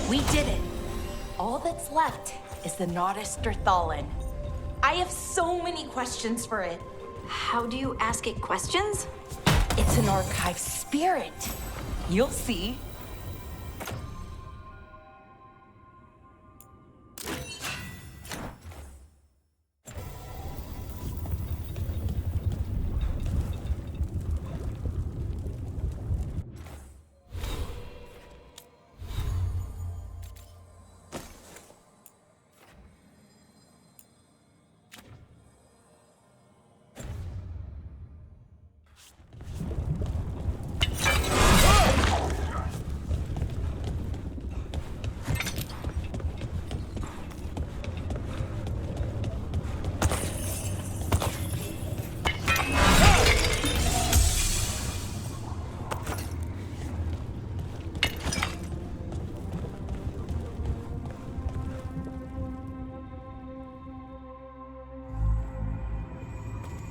We did it. All that's left is the Nodus Thallen. I have so many questions for it. How do you ask it questions? It's an archive spirit. You'll see.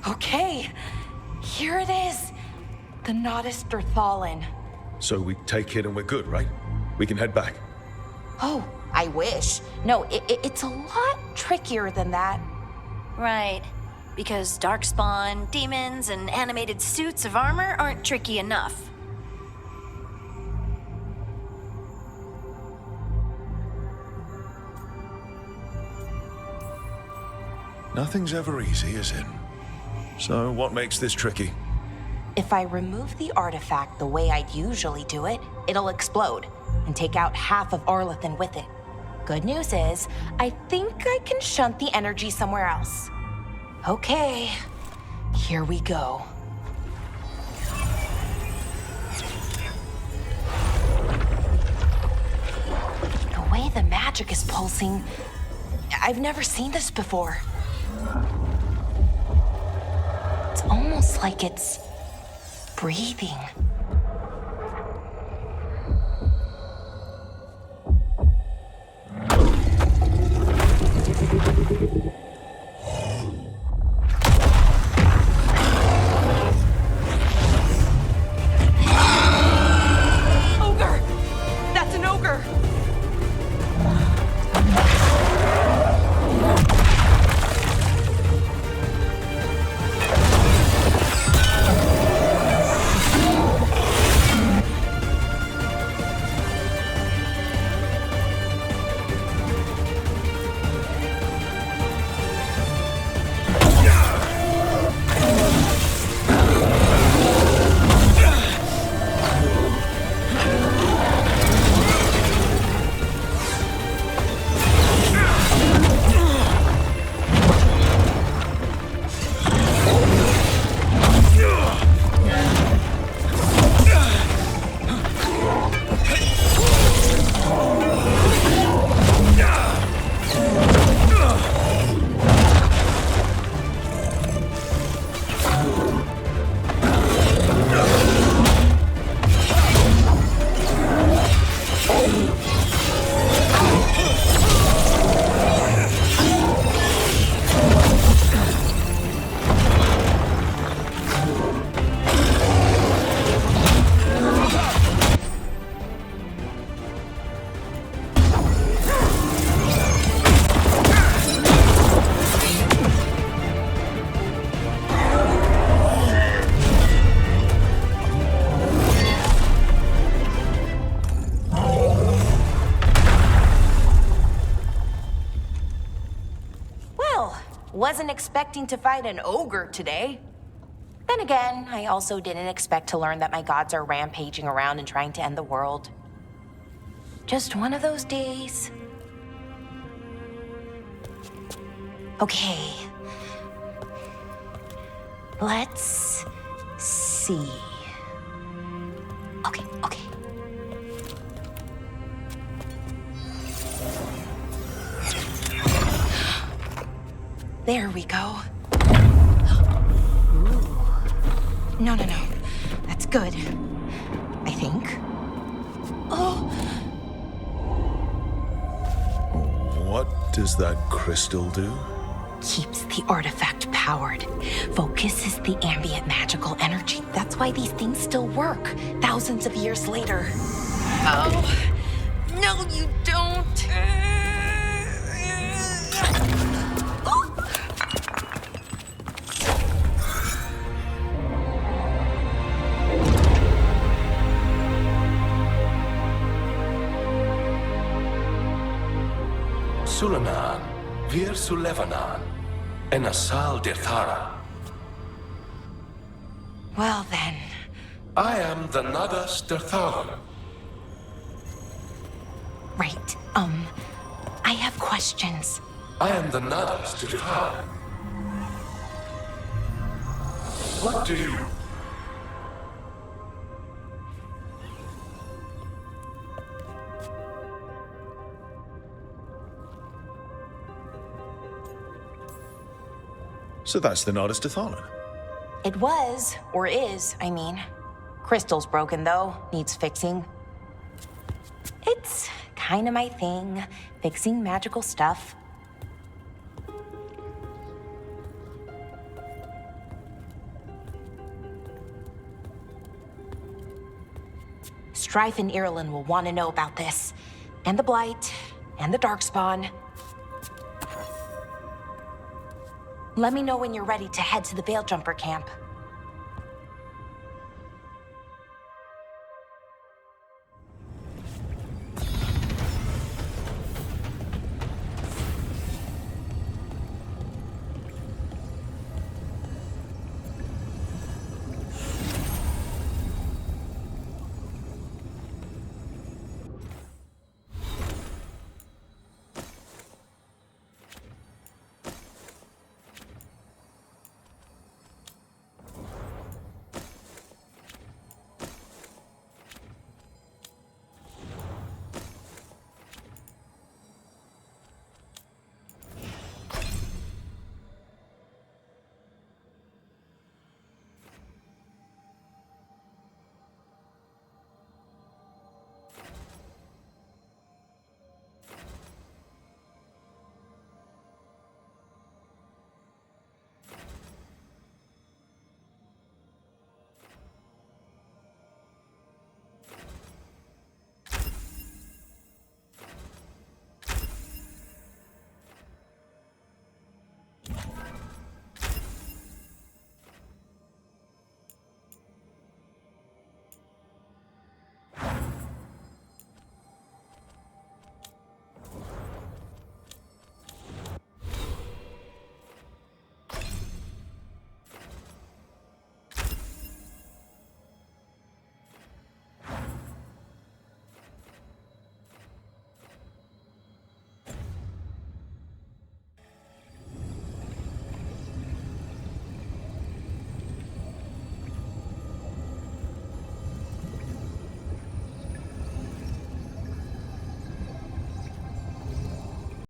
Okay, here it is. The Nodus Thallen. So we take it and we're good, right? We can head back. Oh, I wish. No, it's a lot trickier than that. Right. because darkspawn, demons, and animated suits of armor aren't tricky enough. Nothing's ever easy, is it? So what makes this tricky? If I remove the artifact the way I'd usually do it, it'll explode and take out half of Arlethan with it. Good news is, I think I can shunt the energy somewhere else. Okay, here we go. The way the magic is pulsing, I've never seen this before. It's almost like it's breathing. Ogre! That's an ogre! Wasn't expecting to fight an ogre today. Then again, I also didn't expect to learn that my gods are rampaging around and trying to end the world. Just one of those days. Okay. Let's see. Okay. There we go. Ooh. No. That's good. I think. Oh. What does that crystal do? Keeps the artifact powered. Focuses the ambient magical energy. That's why these things still work, thousands of years later. Oh. No, you don't. Sulanan, Vir Sulevanan, and Asal Dirthara. Well then. I am the Nagas Dirthara. Right, I have questions. I am the Nagas Dirthara. What do you... So that's the Nardis Dathalan. It was, or is, I mean. Crystal's broken though, needs fixing. It's kinda my thing, fixing magical stuff. Strife and Irulan will want to know about this. And the Blight, and the Darkspawn. Let me know when you're ready to head to the Veil Jumper camp.